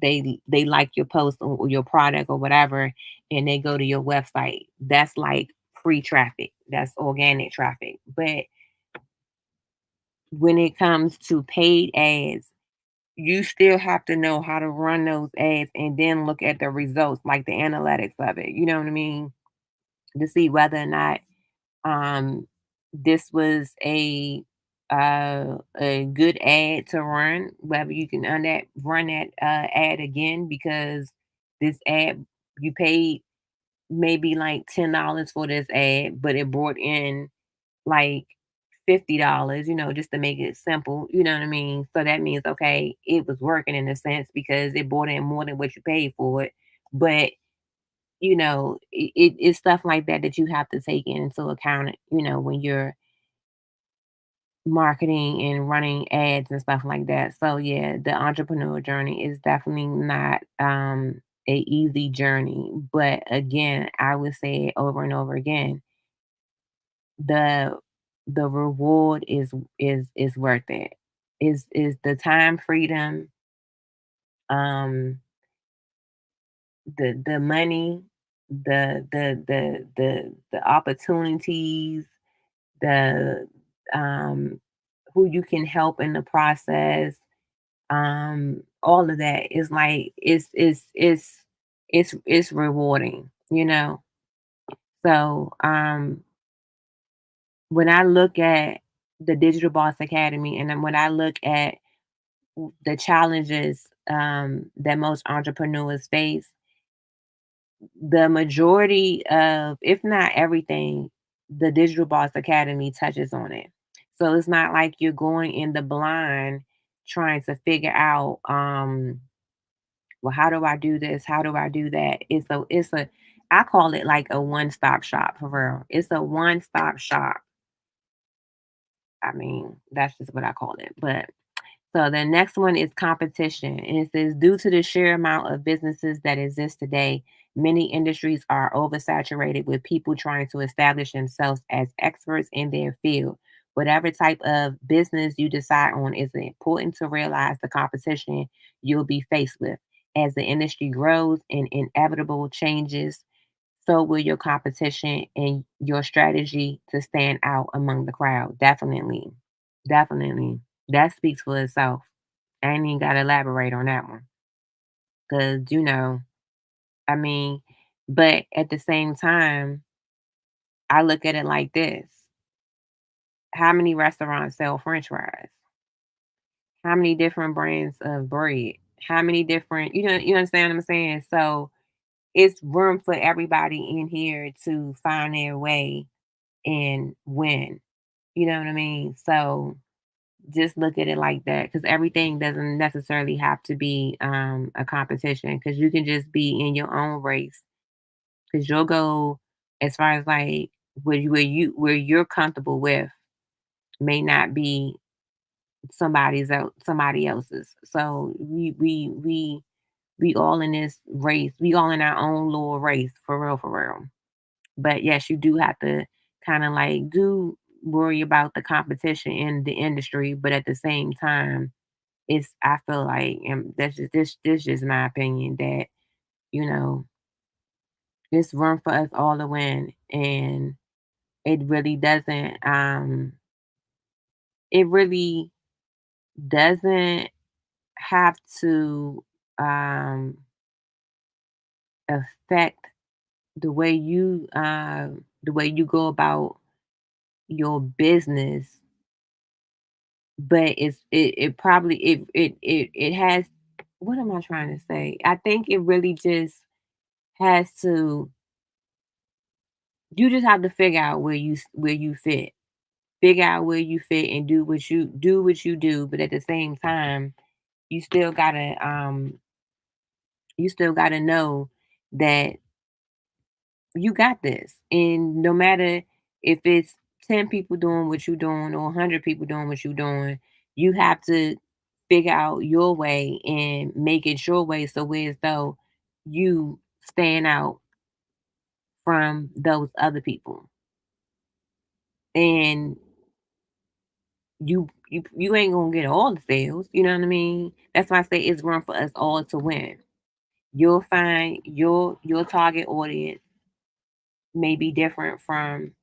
they like your post or your product or whatever and they go to your website. That's like free traffic. That's organic traffic. But when it comes to paid ads, you still have to know how to run those ads and then look at the results, like the analytics of it. You know what I mean? To see whether or not um this was a a good ad to run, whether you can run that ad again because this ad you paid maybe like $10 for this ad, but it brought in like $50, just to make it simple, you know what I mean? So that means okay, it was working in a sense because it brought in more than what you paid for it. But it's stuff like that that you have to take into account, when you're marketing and running ads and stuff like that. So yeah, the entrepreneur journey is definitely not a easy journey. But again, I would say it over and over again, the the reward is worth it. Is the time freedom, um, the money, the opportunities, the who you can help in the process, all of that is like it's rewarding. So when I look at the Digital Boss Academy and then when I look at the challenges that most entrepreneurs face, the majority of, if not everything, the Digital Boss Academy touches on it. So it's not like you're going in the blind trying to figure out, well, how do I do this? How do I do that? I call it like a one-stop shop for real. It's a one-stop shop. I mean, that's just what I call it. But so the next one is competition. And it says, due to the sheer amount of businesses that exist today, many industries are oversaturated with people trying to establish themselves as experts in their field. Whatever type of business you decide on, it's important to realize the competition you'll be faced with. As the industry grows and inevitable changes, so will your competition and your strategy to stand out among the crowd. Definitely. Definitely. That speaks for itself. I ain't even gotta elaborate on that one. Cause I mean, but at the same time, I look at it like this. How many restaurants sell French fries? How many different brands of bread? How many different you understand what I'm saying? So it's room for everybody in here to find their way and win. You know what I mean? So just look at it like that because everything doesn't necessarily have to be a competition because you can just be in your own race because you'll go as far as like where you're comfortable with may not be somebody else's. So we all in this race. We all in our own little race for real, for real. But yes, you do have to kind of like do worry about the competition in the industry, but at the same time, I feel like, and this just my opinion that you know it's room for us all to win, and it really doesn't it really doesn't have to um affect the way you go about your business. But it probably it has, what am I trying to say? I think it really just has to, you just have to figure out where you fit. Figure out where you fit and do what you do, but at the same time, you still gotta know that you got this. And no matter if it's 10 people doing what you're doing or 100 people doing what you're doing, you have to figure out your way and make it your way so as though you stand out from those other people. And you ain't gonna get all the sales, you know what I mean? That's why I say it's room for us all to win. You'll find your target audience may be different from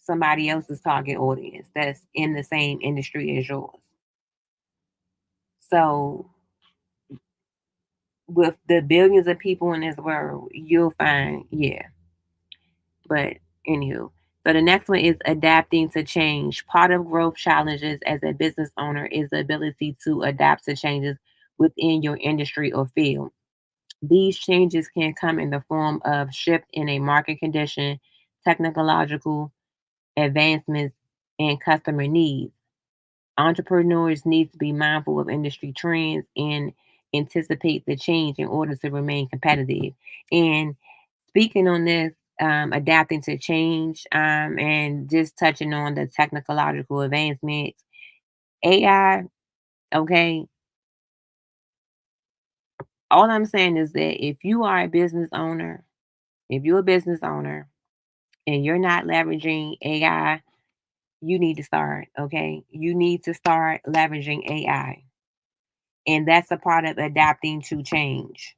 somebody else's target audience that's in the same industry as yours. So with the billions of people in this world, you'll find, yeah. But anywho, So the next one is adapting to change. Part of growth challenges as a business owner is the ability to adapt to changes within your industry or field. These changes can come in the form of shift in a market condition, technological advancements, and customer needs. Entrepreneurs need to be mindful of industry trends and anticipate the change in order to remain competitive. And speaking on this, adapting to change, and just touching on the technological advancements, AI, okay, all I'm saying is that if you are a business owner, if you're a business owner and you're not leveraging AI, you need to start, okay? You need to start leveraging AI. And that's a part of adapting to change.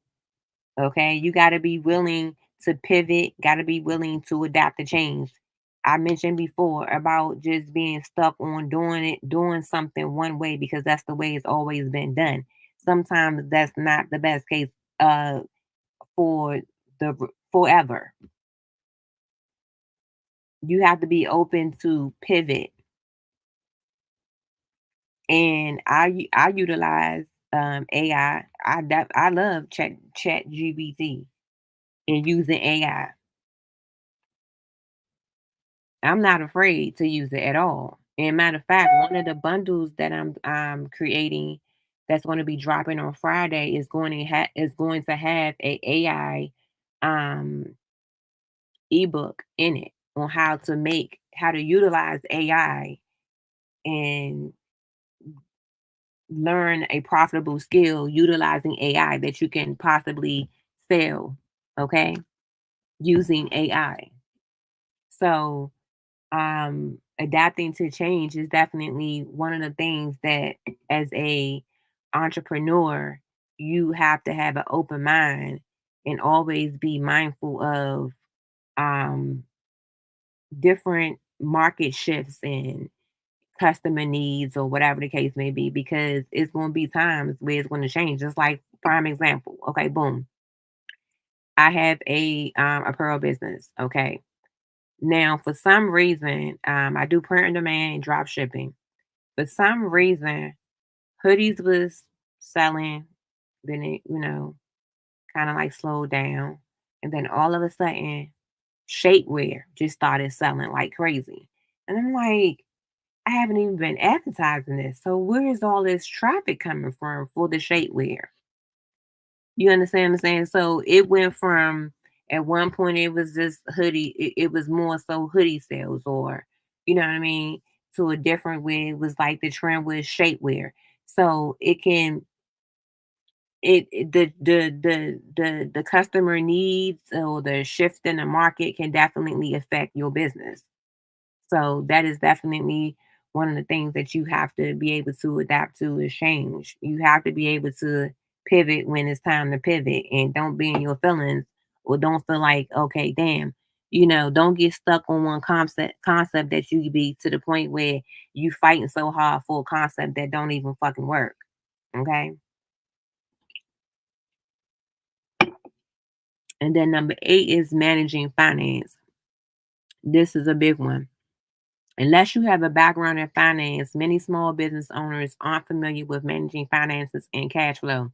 Okay. You got to be willing to pivot, got to be willing to adapt to change. I mentioned before about just being stuck on doing something one way because that's the way it's always been done. Sometimes that's not the best case uh for forever. You have to be open to pivot. And I utilize AI. I love chat GBT and using AI. I'm not afraid to use it at all. And matter of fact, one of the bundles that I'm creating that's going to be dropping on Friday is going to have a AI um ebook in it on how to utilize AI and learn a profitable skill utilizing AI that you can possibly sell, okay, using AI. So adapting to change is definitely one of the things that as a entrepreneur you have to have an open mind and always be mindful of um different market shifts and customer needs or whatever the case may be because it's going to be times where it's going to change. Just like prime example, okay, boom, I have a apparel business, okay. Now, for some reason, I do print on demand and drop shipping. For some reason, hoodies was selling, then it, kind of like slowed down. And then all of a sudden, shapewear just started selling like crazy. And I'm like, I haven't even been advertising this. So where is all this traffic coming from for the shapewear? You understand what I'm saying? So it went from at one point it was just it was more so hoodie sales or you know what I mean, to a different way it was like the trend was shapewear. So it can the customer needs or the shift in the market can definitely affect your business. So that is definitely one of the things that you have to be able to adapt to is change. You have to be able to pivot when it's time to pivot and don't be in your feelings or don't feel like, okay, damn, don't get stuck on one concept that you be to the point where you fighting so hard for a concept that don't even fucking work. Okay. And then number 8 is managing finance. This is a big one. Unless you have a background in finance, many small business owners aren't familiar with managing finances and cash flow.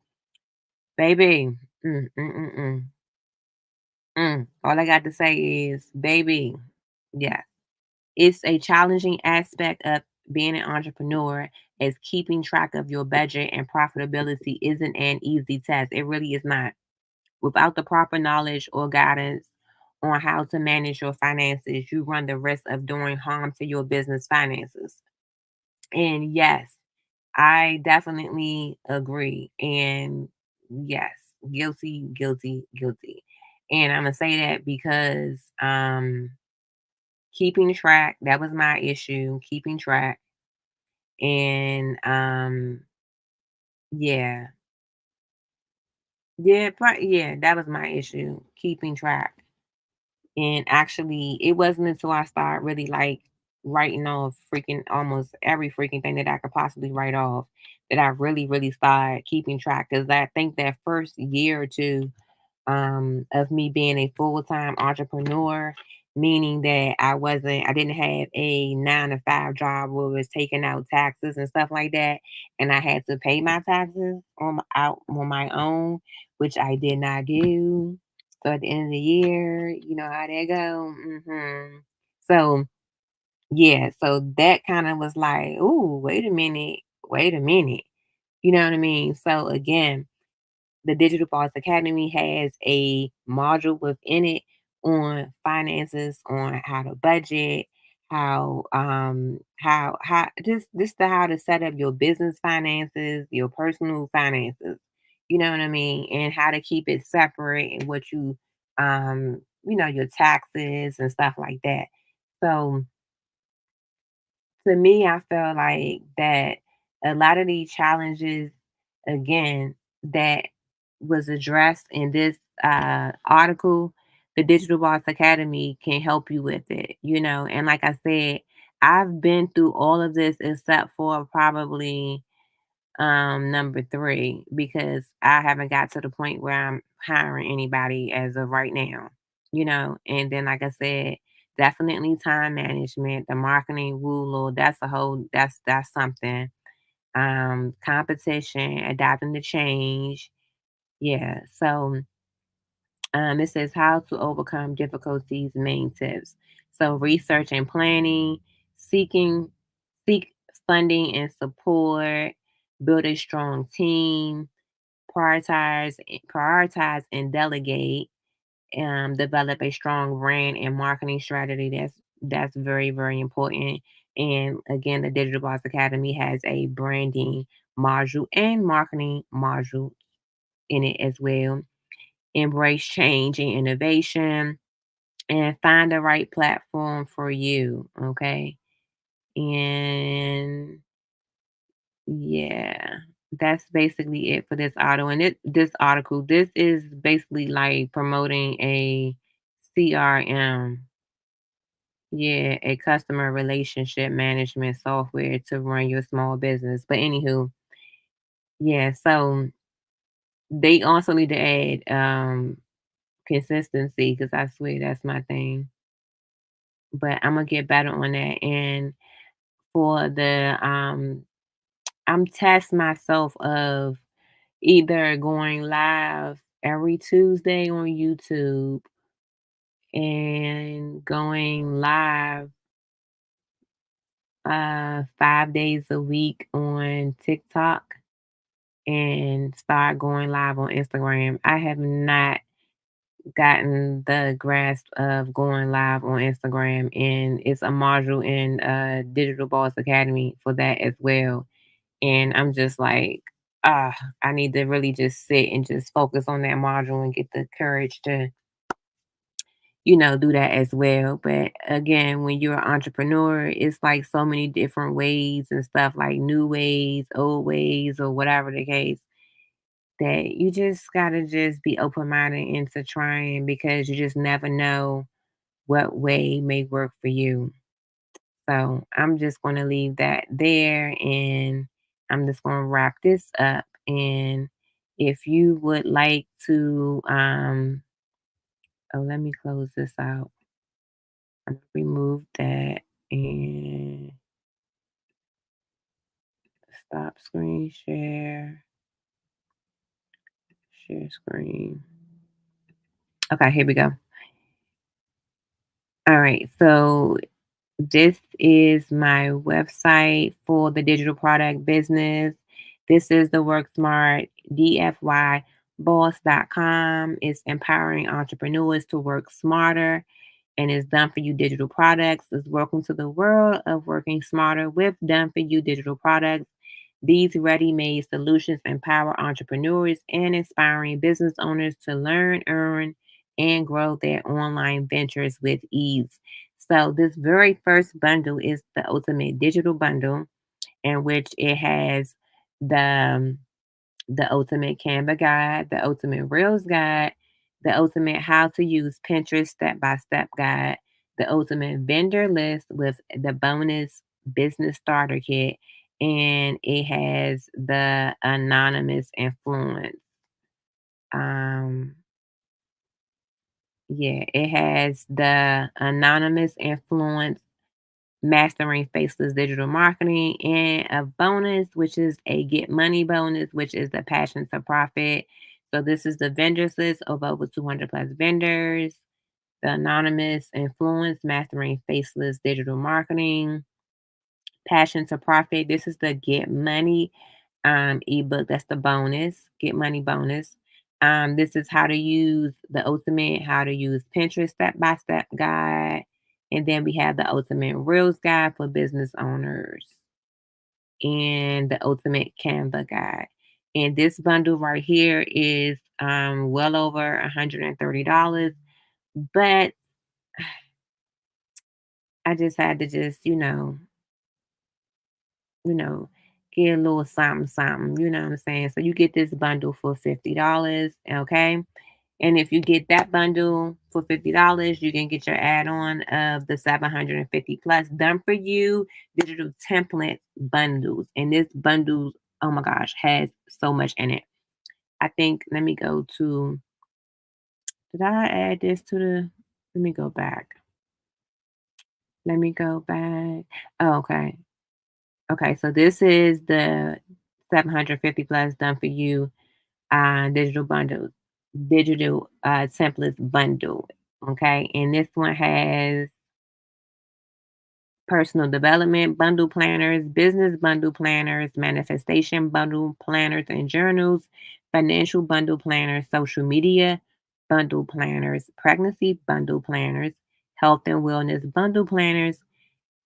Baby, all I got to say is, baby, yeah, it's a challenging aspect of being an entrepreneur as keeping track of your budget and profitability isn't an easy task. It really is not. Without the proper knowledge or guidance on how to manage your finances, you run the risk of doing harm to your business finances. And yes, I definitely agree. And yes, guilty, guilty, guilty. And I'm gonna say that because keeping track, that was my issue, keeping track. And yeah. Yeah, that was my issue, keeping track. And actually, it wasn't until I started really like writing off freaking almost every freaking thing that I could possibly write off that I really, really started keeping track. Because I think that first year or two of me being a full time entrepreneur, meaning that I didn't have a 9 to 5 job where it was taking out taxes and stuff like that, and I had to pay my taxes out on my own, which I did not do. So at the end of the year, you know how that go. So yeah, so that kind of was like, ooh, wait a minute. You know what I mean? So again, the Digital Boss Academy has a module within it on finances, on how to budget, how just the how to set up your business finances, your personal finances. You know what I mean? And how to keep it separate and what your taxes and stuff like that. So to me, I feel like that a lot of these challenges, again, that was addressed in this article, the Digital Boss Academy can help you with it, you know. And like I said, I've been through all of this except for probably number three, because I haven't got to the point where I'm hiring anybody as of right now, you know. And then, like I said, definitely time management, the marketing rule, that's something. Competition, adapting to change. Yeah. So it says how to overcome difficulties, main tips. So research and planning, seeking seek funding and support, build a strong team, prioritize and delegate, develop a strong brand and marketing strategy. That's very, very important. And again, the Digital Boss Academy has a branding module and marketing module in it as well. Embrace change and innovation and find the right platform for you. Okay. And yeah, that's basically it for this auto. And this article, this is basically like promoting a CRM. Yeah, a customer relationship management software to run your small business. But anywho, yeah, so they also need to add consistency, because I swear that's my thing. But I'm gonna get better on that. And for the I'm test myself of either going live every Tuesday on YouTube and going live 5 days a week on TikTok and start going live on Instagram. I have not gotten the grasp of going live on Instagram, and it's a module in Digital Boss Academy for that as well. And I'm just like, I need to really just sit and just focus on that module and get the courage to, do that as well. But again, when you're an entrepreneur, it's like so many different ways and stuff, like new ways, old ways, or whatever the case, that you just gotta just be open minded into trying, because you just never know what way may work for you. So I'm just going to leave that there, and I'm just going to wrap this up. And if you would like to, oh, let me close this out. I'm gonna remove that and stop screen share, share screen. Okay, here we go. All right. So this is my website for the digital product business. This is the Work Smart DFYBoss.com. It's empowering entrepreneurs to work smarter, and it's done for you digital products. It's welcome to the world of working smarter with done for you digital products. These ready made solutions empower entrepreneurs and inspiring business owners to learn, earn, and grow their online ventures with ease. So, this very first bundle is the Ultimate Digital Bundle, in which it has the the ultimate Canva guide, the ultimate Reels guide, the ultimate how to use Pinterest step by step guide, the ultimate vendor list with the bonus business starter kit, and it has the anonymous influence. Um, Yeah, it has the anonymous influence, mastering faceless digital marketing, and a bonus, which is a get money bonus, which is the passion to profit. So this is the vendors list of over 200 plus vendors. The anonymous influence, mastering faceless digital marketing, passion to profit. This is the get money ebook. That's the bonus, get money bonus. This is how to use the ultimate, how to use Pinterest step by step guide. And then we have the ultimate Reels guide for business owners and the ultimate Canva guide. And this bundle right here is well over $130. But I just had to just, you know, get a little something, something, you know what I'm saying? So you get this bundle for $50, okay? And if you get that bundle for $50, you can get your add-on of the 750 plus done for you digital template bundles. And this bundle, oh my gosh, has so much in it. I think, let me go to, did I add this to the, let me go back. Let me go back. Oh, okay. Okay, so this is the 750 plus done for you digital bundle, digital templates bundle. Okay, and this one has personal development bundle planners, business bundle planners, manifestation bundle planners and journals, financial bundle planners, social media bundle planners, pregnancy bundle planners, health and wellness bundle planners,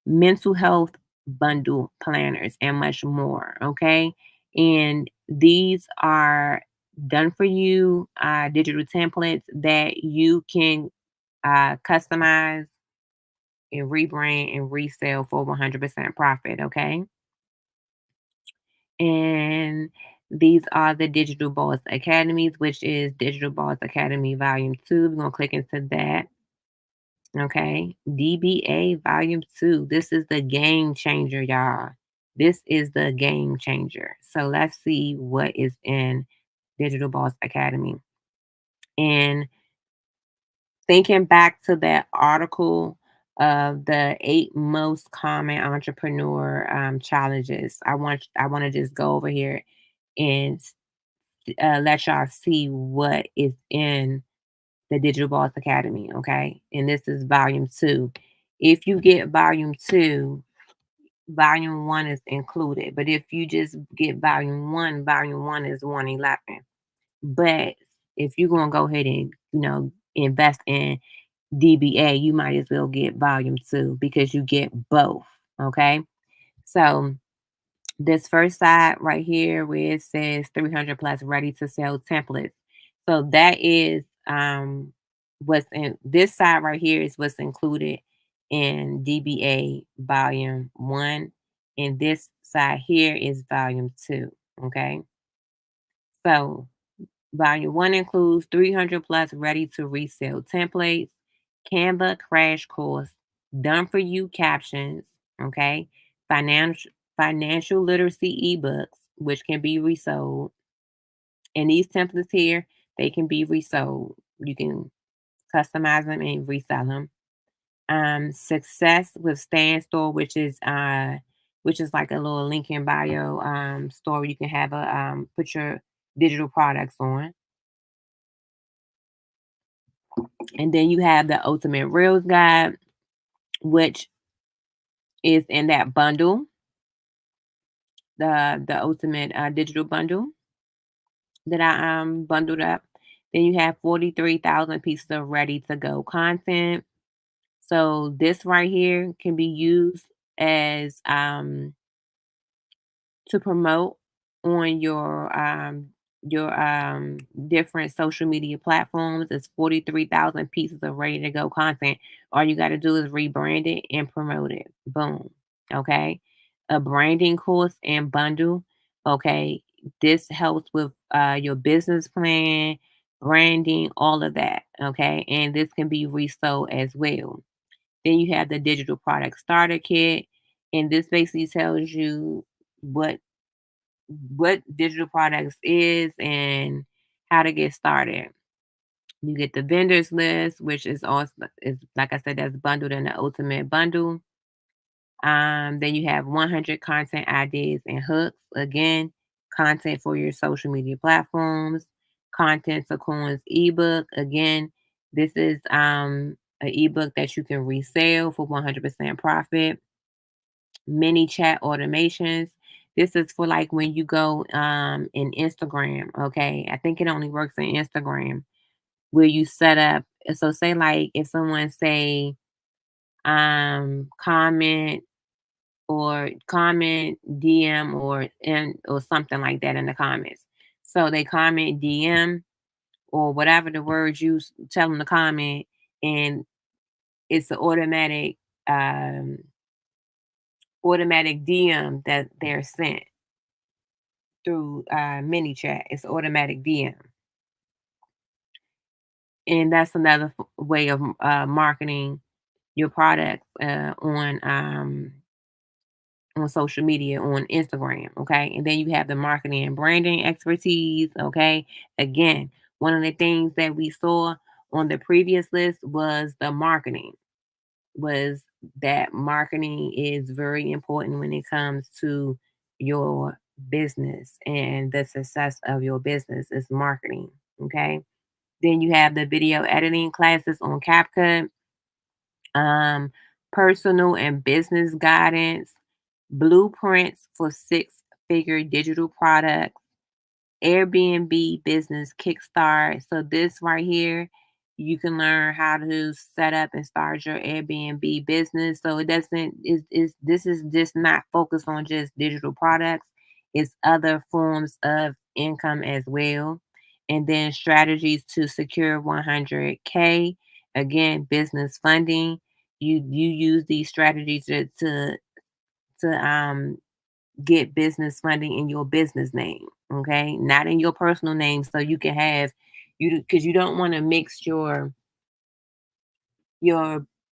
mental health bundle planners, and much more. Okay. And these are done for you digital templates that you can customize and rebrand and resell for 100% profit. Okay. And these are the Digital Boss Academies, which is Digital Boss Academy Volume 2. We're going to click into that. Okay. DBA Volume 2. This is the game changer, y'all. This is the game changer. So let's see what is in Digital Boss Academy. And thinking back to that article of the 8 most common entrepreneur challenges, I want to just go over here and let y'all see what is in the Digital Boss Academy. Okay, and this is Volume 2. If you get Volume 2, Volume 1 is included. But if you just get Volume 1 is 111. But if you're gonna go ahead and invest in DBA, you might as well get Volume 2 because you get both. Okay, so this first side right here where it says 300 plus ready to sell templates. So that is what's in this side right here is what's included in DBA volume 1, and this side here is volume 2. Okay, so volume 1 includes 300 plus ready to resell templates, Canva crash course, done for you captions, okay, financial literacy ebooks, which can be resold. And these templates here, they can be resold. You can customize them and resell them. Success with Stand Store, which is like a little link in bio store you can have a put your digital products on. And then you have the Ultimate Reels Guide, which is in that bundle, the Ultimate Digital Bundle that I bundled up. Then you have 43,000 pieces of ready to go content. So this right here can be used as to promote on your different social media platforms. It's 43,000 pieces of ready to go content. All you got to do is rebrand it and promote it. Boom. Okay. A branding course and bundle. Okay. This helps with your business plan, branding, all of that. Okay. And this can be resold as well. Then you have the digital product starter kit. And this basically tells you what digital products is and how to get started. You get the vendors list, which is also is like I said, that's bundled in the ultimate bundle. Then you have 100 content ideas and hooks. Again, content for your social media platforms, content to coins ebook. Again, this is an ebook that you can resell for 100% profit. Mini chat automations. This is for like when you go in Instagram. Okay, I think it only works in Instagram where you set up. So say like if someone say comment or comment, DM, or something like that in the comments. So they comment, DM, or whatever the words you tell them to comment, and it's an um, automatic DM that they're sent through mini chat. It's automatic DM, and that's another way of marketing your product on social media, on Instagram, okay? And then you have the marketing and branding expertise, okay? Again, one of the things that we saw on the previous list was the marketing, was that marketing is very important when it comes to your business and the success of your business is marketing, okay? Then you have the video editing classes on CapCut, um, personal and business guidance, blueprints for six-figure digital products, Airbnb business kickstart. So this right here, you can learn how to set up and start your Airbnb business. So it doesn't is this is just not focused on just digital products. It's other forms of income as well. And then strategies to secure 100K. Again, business funding. You use these strategies to get business funding in your business name, okay? Not in your personal name, so you can have you because you don't want to mix your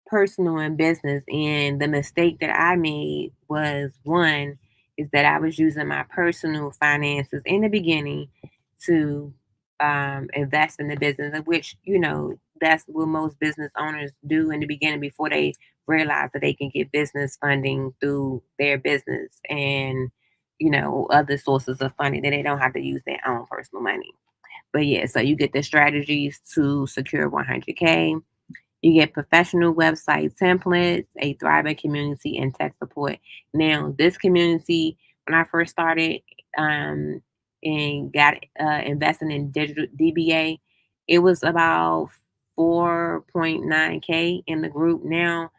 personal and business. And the mistake that I made was one is that I was using my personal finances in the beginning to invest in the business, of which that's what most business owners do in the beginning before they realize that they can get business funding through their business and other sources of funding that they don't have to use their own personal money. But yeah, so you get the strategies to secure 100K. You get professional website templates, a thriving community, and tech support. Now, this community, when I first started and got investing in digital DBA, it was about 4.9K in the group. Now,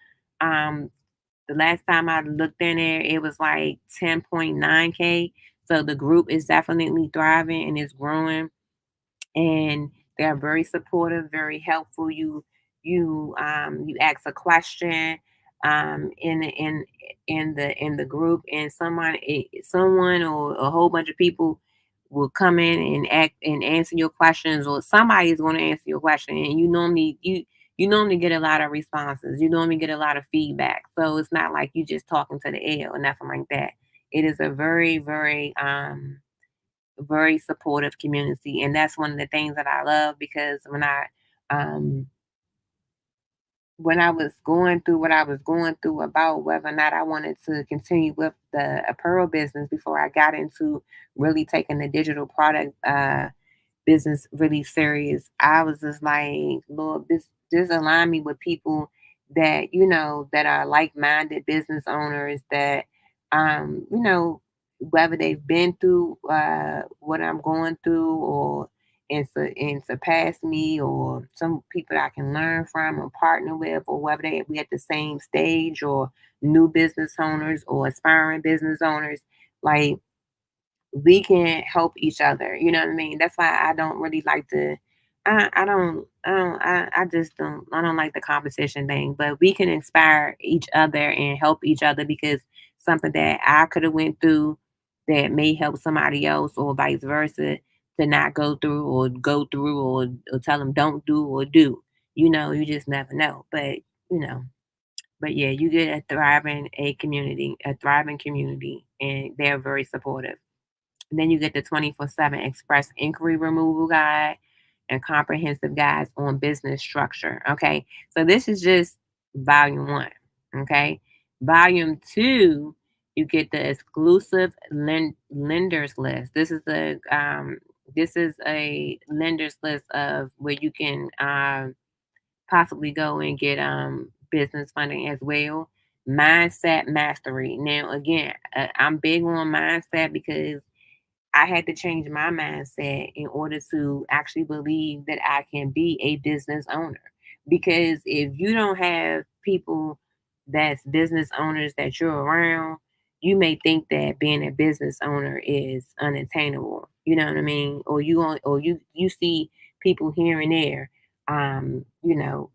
um, the last time I looked in there, it was like 10.9K. So the group is definitely thriving and is growing, and they're very supportive, very helpful. You ask a question in the group, and someone or a whole bunch of people will come in and act and answer your questions, or somebody is going to answer your question, and you normally get a lot of responses. You normally get a lot of feedback, so it's not like you just talking to the air or nothing like that. It is a very supportive community, and that's one of the things that I love, because um when I was going through what I was going through about whether or not I wanted to continue with the apparel business before I got into really taking the digital product business really serious, I was just like, Lord, this align me with people that are like minded business owners that whether they've been through what I'm going through, or and surpass me, or some people that I can learn from or partner with, or whether they we at the same stage, or new business owners or aspiring business owners. Like, we can help each other. You know what I mean? That's why I don't really like to. I just don't. I don't like the competition thing. But we can inspire each other and help each other, because something that I could have went through that may help somebody else, or vice versa, to not go through, or go through, or tell them don't do or do. You just never know. You know. But yeah, you get a thriving community, and they're very supportive. And then you get the 24/7 express inquiry removal guide. and comprehensive guides on business structure. Okay. So this is just volume one. Okay. Volume two, you get the exclusive lenders list. This is a lenders list of where you can possibly go and get business funding as well. Mindset mastery. Now again, I'm big on mindset because I had to change my mindset in order to actually believe that I can be a business owner. Because if you don't have people that's business owners that you're around, you may think that being a business owner is unattainable. You know what I mean? Or you see people here and there,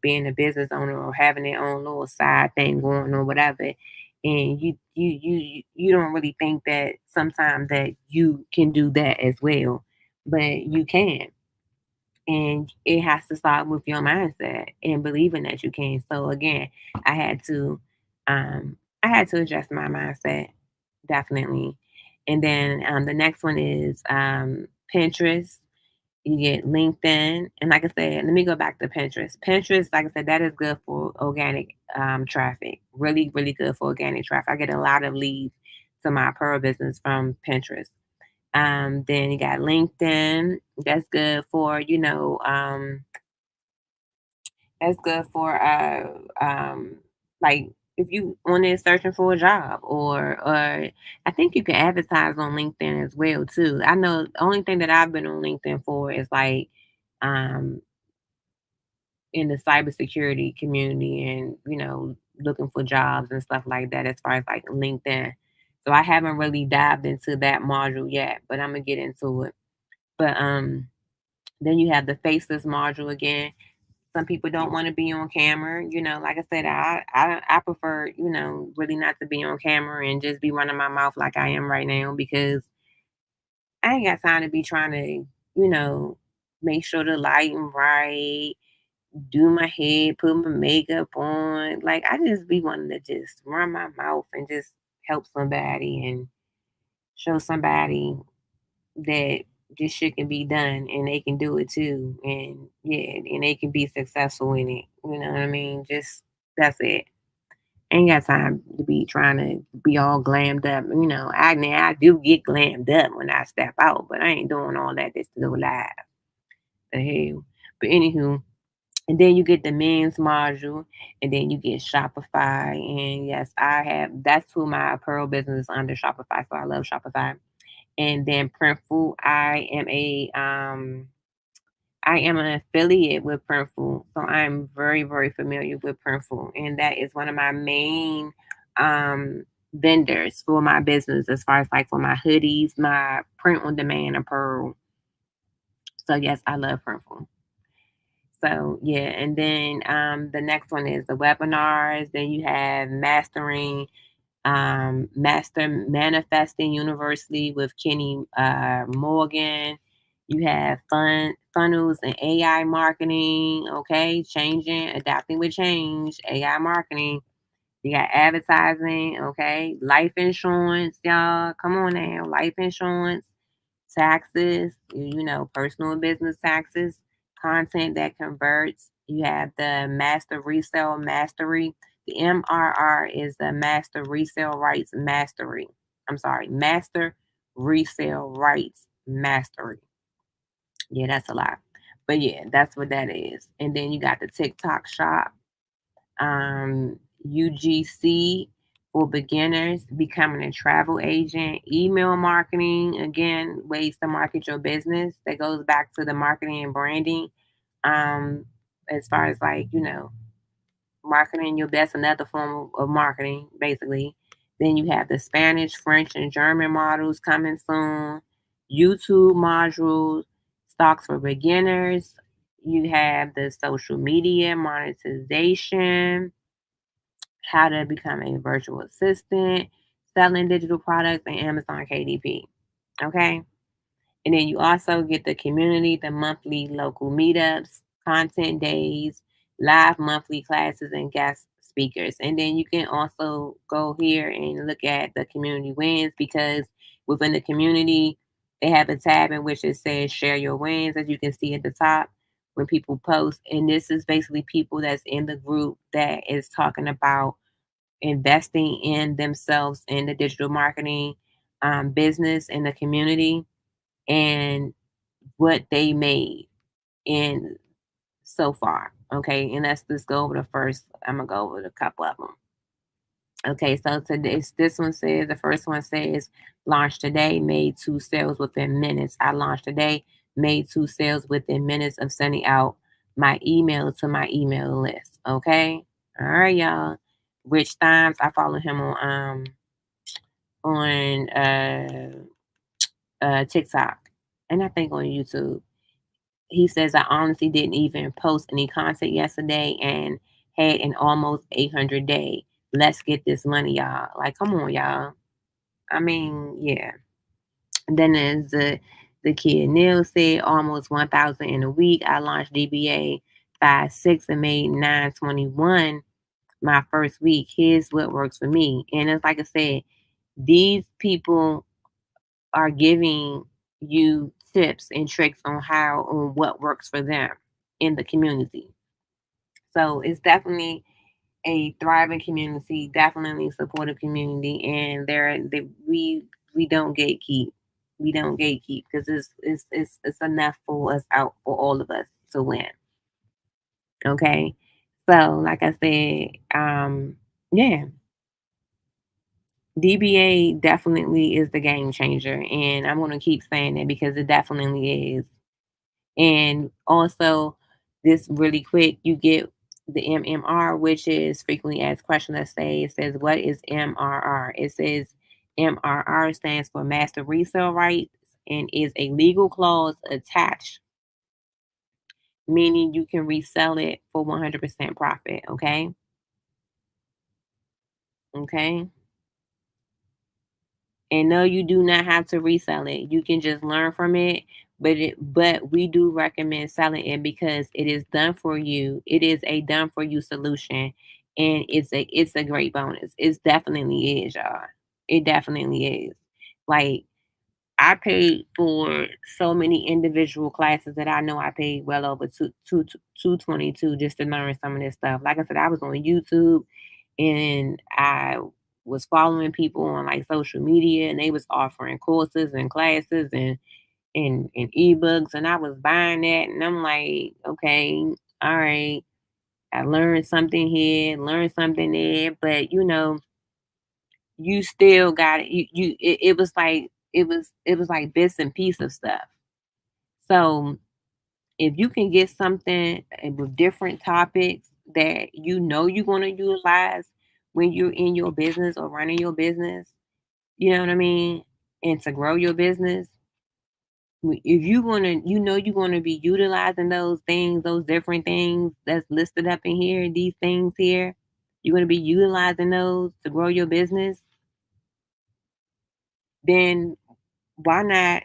being a business owner or having their own little side thing going or whatever, and you don't really think that sometimes that you can do that as well, but you can. And it has to start with your mindset and believing that you can. So again, i had to I had to adjust my mindset, definitely. And then the next one is Pinterest. You get LinkedIn. And like I said, let me go back to Pinterest. Pinterest, like I said, that is good for organic traffic. Really, really good for organic traffic. I get a lot of leads to my Pearl business from Pinterest. Then you got LinkedIn. That's good for, that's good for like if you on there searching for a job, or I think you can advertise on LinkedIn as well too. I know the only thing that I've been on LinkedIn for is like um in the cybersecurity community, and looking for jobs and stuff like that as far as like LinkedIn. So I haven't really dived into that module yet, but I'm gonna get into it. But then you have the faceless module again. Some people don't want to be on camera. Like I said, I prefer, really not to be on camera and just be running my mouth like I am right now, because I ain't got time to be trying to, make sure the lighting right, do my hair, put my makeup on. Like I just be wanting to just run my mouth and just help somebody and show somebody that this shit can be done and they can do it too. And yeah, and they can be successful in it. You know what I mean? Just that's it. Ain't got time to be trying to be all glammed up. I do get glammed up when I step out, but I ain't doing all that just to go live. The hell. But anywho, and then you get the men's module, and then you get Shopify. And yes, that's who my apparel business is under, Shopify. So I love Shopify. And then Printful, I am an affiliate with Printful, so I'm very, very familiar with Printful, and that is one of my main vendors for my business, as far as like for my hoodies, my print on demand apparel. So yes, I love Printful. So yeah, and then the next one is the webinars. Then you have Master Manifesting University with Kenny Morgan. You have funnels and AI marketing. Okay, changing, adapting with change, AI marketing. You got advertising. Okay, life insurance, y'all. Come on now, life insurance, taxes. Personal and business taxes, content that converts. You have the Master Resale Mastery. The MRR is the Master Resale Rights Mastery. I'm sorry, Master Resale Rights Mastery. Yeah, that's a lot. But yeah, that's what that is. And then you got the TikTok shop, UGC for beginners, becoming a travel agent, email marketing, again, ways to market your business. That goes back to the marketing and branding. Um, as far as like, marketing your best, another form of marketing, basically. Then you have the Spanish, French, and German models coming soon. YouTube modules, stocks for beginners. You have the social media monetization, how to become a virtual assistant, selling digital products, and Amazon KDP. Okay. And then you also get the community, the monthly local meetups, content days, live monthly classes, and guest speakers. And then you can also go here and look at the community wins, because within the community, they have a tab in which it says share your wins, as you can see at the top. when people post. And this is basically people that's in the group that is talking about investing in themselves in the digital marketing business in the community and what they made in so far. Okay, and let's just go over the first. I'm gonna go over a couple of them. Okay, so this one says the first one says launched today, made two sales within minutes. I launched today, made two sales within minutes of sending out my email to my email list. Okay, all right, y'all. Rich Times, I follow him on TikTok and I think on YouTube. He says I honestly didn't even post any content yesterday and had an almost 800 day. Let's get this money, y'all. Like, come on, y'all. I mean, yeah. Then there's the kid Neil said almost 1,000 in a week. I launched DBA 5-6 and made 921 my first week. Here's what works for me. And it's like I said, these people are giving you tips and tricks on what works for them in the community. So it's definitely a thriving community, definitely supportive community, and we don't gatekeep. We don't gatekeep because it's enough for us out for all of us to win. Okay. So like I said, yeah, DBA definitely is the game changer. And I'm gonna keep saying that because it definitely is. And also, this really quick, you get the MMR, which is frequently asked questions. Let's say it says, what is MRR? It says MRR stands for Master Resale Rights and is a legal clause attached, meaning you can resell it for 100% profit. Okay. Okay. And no, you do not have to resell it. You can just learn from it. But we do recommend selling it because it is done for you. It is a done for you solution. And it's a great bonus. It definitely is, y'all. It definitely is. Like I paid for so many individual classes that I know I paid well over 222 just to learn some of this stuff. Like I said, I was on YouTube and I was following people on like social media and they was offering courses and classes and ebooks and I was buying that and I'm like, okay, all right, I learned something here, learned something there, but you still got it. It was like it was like bits and pieces of stuff. So if you can get something with different topics that you're going to utilize when you're in your business or running your business, you know what I mean? And to grow your business, if you want to, you're going to be utilizing those things, those different things that's listed up in here, these things here, you're going to be utilizing those to grow your business, then why not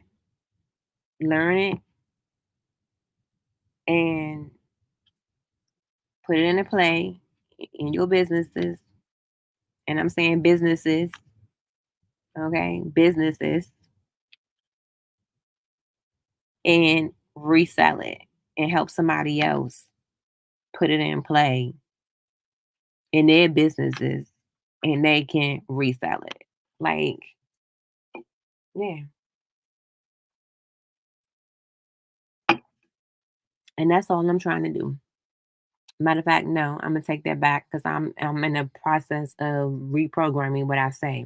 learn it and put it into play in your businesses? And I'm saying businesses, okay? Businesses, and resell it and help somebody else put it in play in their businesses and they can resell it. Like, yeah. And that's all I'm trying to do. Matter of fact, no, I'm gonna take that back because I'm in the process of reprogramming what I say.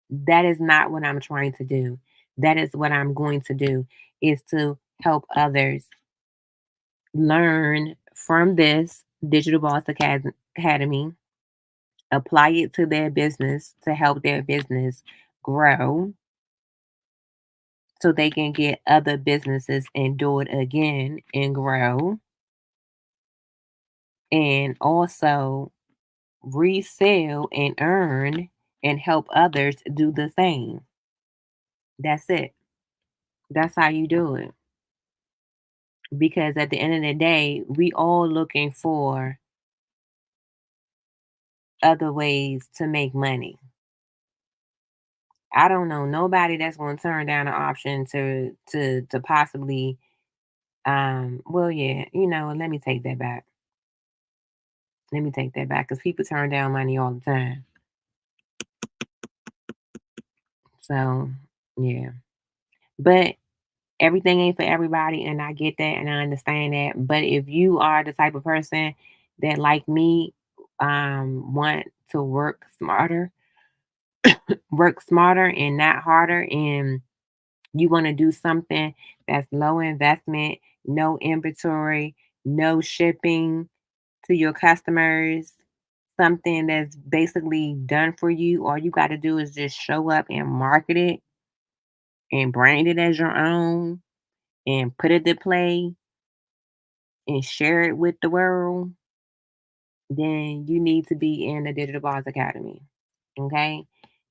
That is not what I'm trying to do. That is what I'm going to do is to help others learn from this Digital Boss Academy, apply it to their business to help their business grow so they can get other businesses and do it again and grow, and also resell and earn and help others do the same. That's it. That's how you do it. Because at the end of the day, we all looking for other ways to make money. I don't know nobody that's going to turn down an option to possibly Well, yeah, you know, let me take that back. Let me take that back because people turn down money all the time. So, yeah. But everything ain't for everybody, and I get that and I understand that. But if you are the type of person that, like me, want to work smarter and not harder, and you want to do something that's low investment, no inventory, no shipping to your customers, something that's basically done for you. All you got to do is just show up and market it and brand it as your own and put it to play and share it with the world, then you need to be in the Digital Boss Academy. Okay?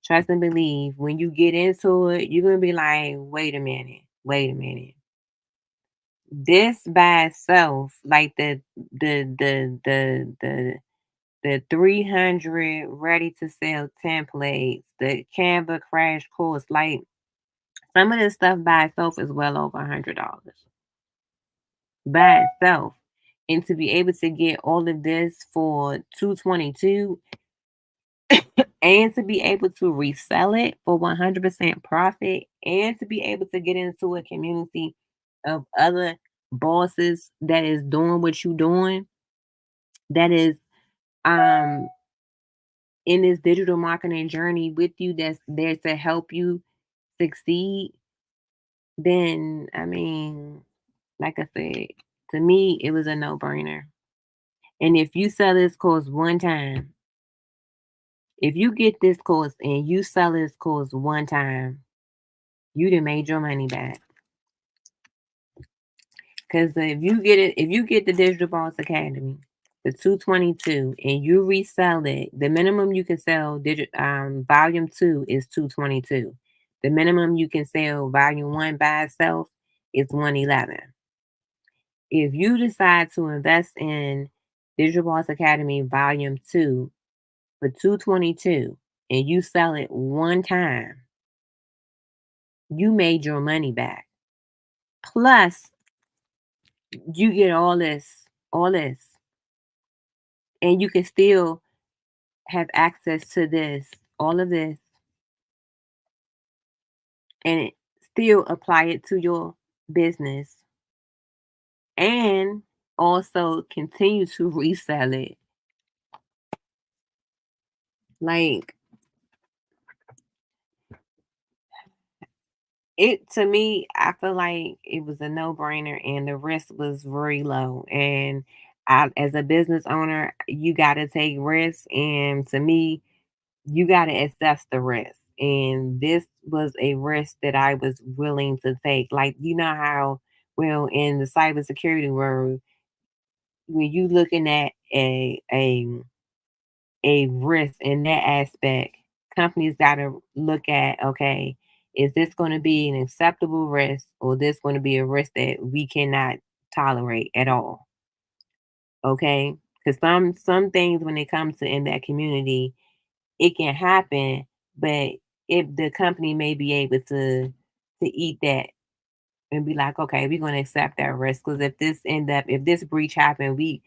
Trust and believe. When you get into it, you're gonna be like, wait a minute, wait a minute. This by itself, like the 300 ready to sell templates, the Canva crash course, like some of this stuff by itself is well over $100 by itself. And to be able to get all of this for 222 and to be able to resell it for 100% profit and to be able to get into a community of other bosses that is doing what you doing, that is um in this digital marketing journey with you, that's there to help you succeed, then I mean, like I said, to me it was a no-brainer. And if you sell this course one time, if you get this course and you sell this course one time, you done made your money back. Because if you get the Digital Boss Academy, the 222, and you resell it, the minimum you can sell volume 2 is 222. The minimum you can sell volume 1 by itself is 111. If you decide to invest in Digital Boss Academy volume 2 for 222 and you sell it one time, you made your money back. Plus, you get all this, and you can still have access to this, all of this, and still apply it to your business and also continue to resell it. Like it to me, I feel like it was a no-brainer and the risk was very low. And as a business owner, you got to take risks. And to me, you got to assess the risk. And this was a risk that I was willing to take. Like, you know how, well, in the cybersecurity world, when you looking at a risk in that aspect, companies got to look at, okay, is this going to be an acceptable risk or this going to be a risk that we cannot tolerate at all? Okay, because some things when it comes to in that community, it can happen, but if the company may be able to eat that and be like, okay, we're gonna accept that risk because if this breach happened, we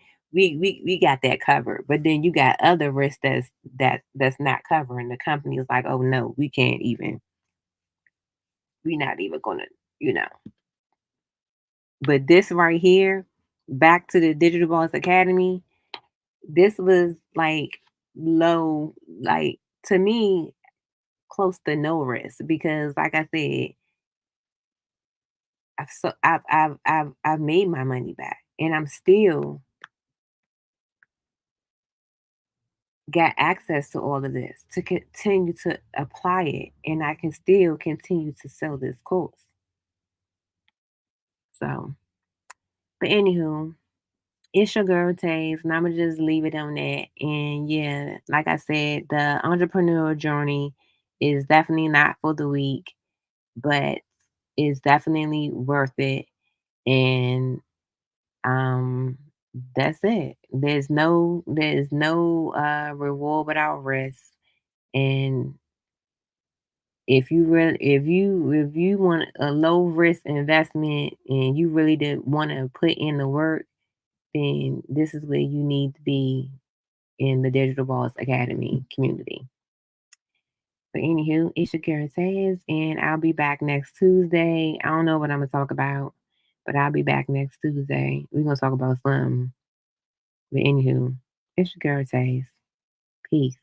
got that covered. But then you got other risks that's not covering. The company is like, oh no, we can't even, we're not even gonna, you know. But this right here, back to the Digital Boss Academy, this was like low, like to me, close to no risk because like I said, I've made my money back and I'm still got access to all of this to continue to apply it and I can still continue to sell this course. So, but anywho, it's your girl Taze, and I'm gonna just leave it on that. And yeah, like I said, the entrepreneurial journey is definitely not for the weak, but it's definitely worth it. And Um, that's it. There's no reward without risk. And If you want a low risk investment and you really didn't want to put in the work, then this is where you need to be in the Digital Boss Academy community. But anywho, it's your girl Taz, and I'll be back next Tuesday. I don't know what I'm gonna talk about, but I'll be back next Tuesday. We're gonna talk about something. But anywho, it's your girl Taz. Peace.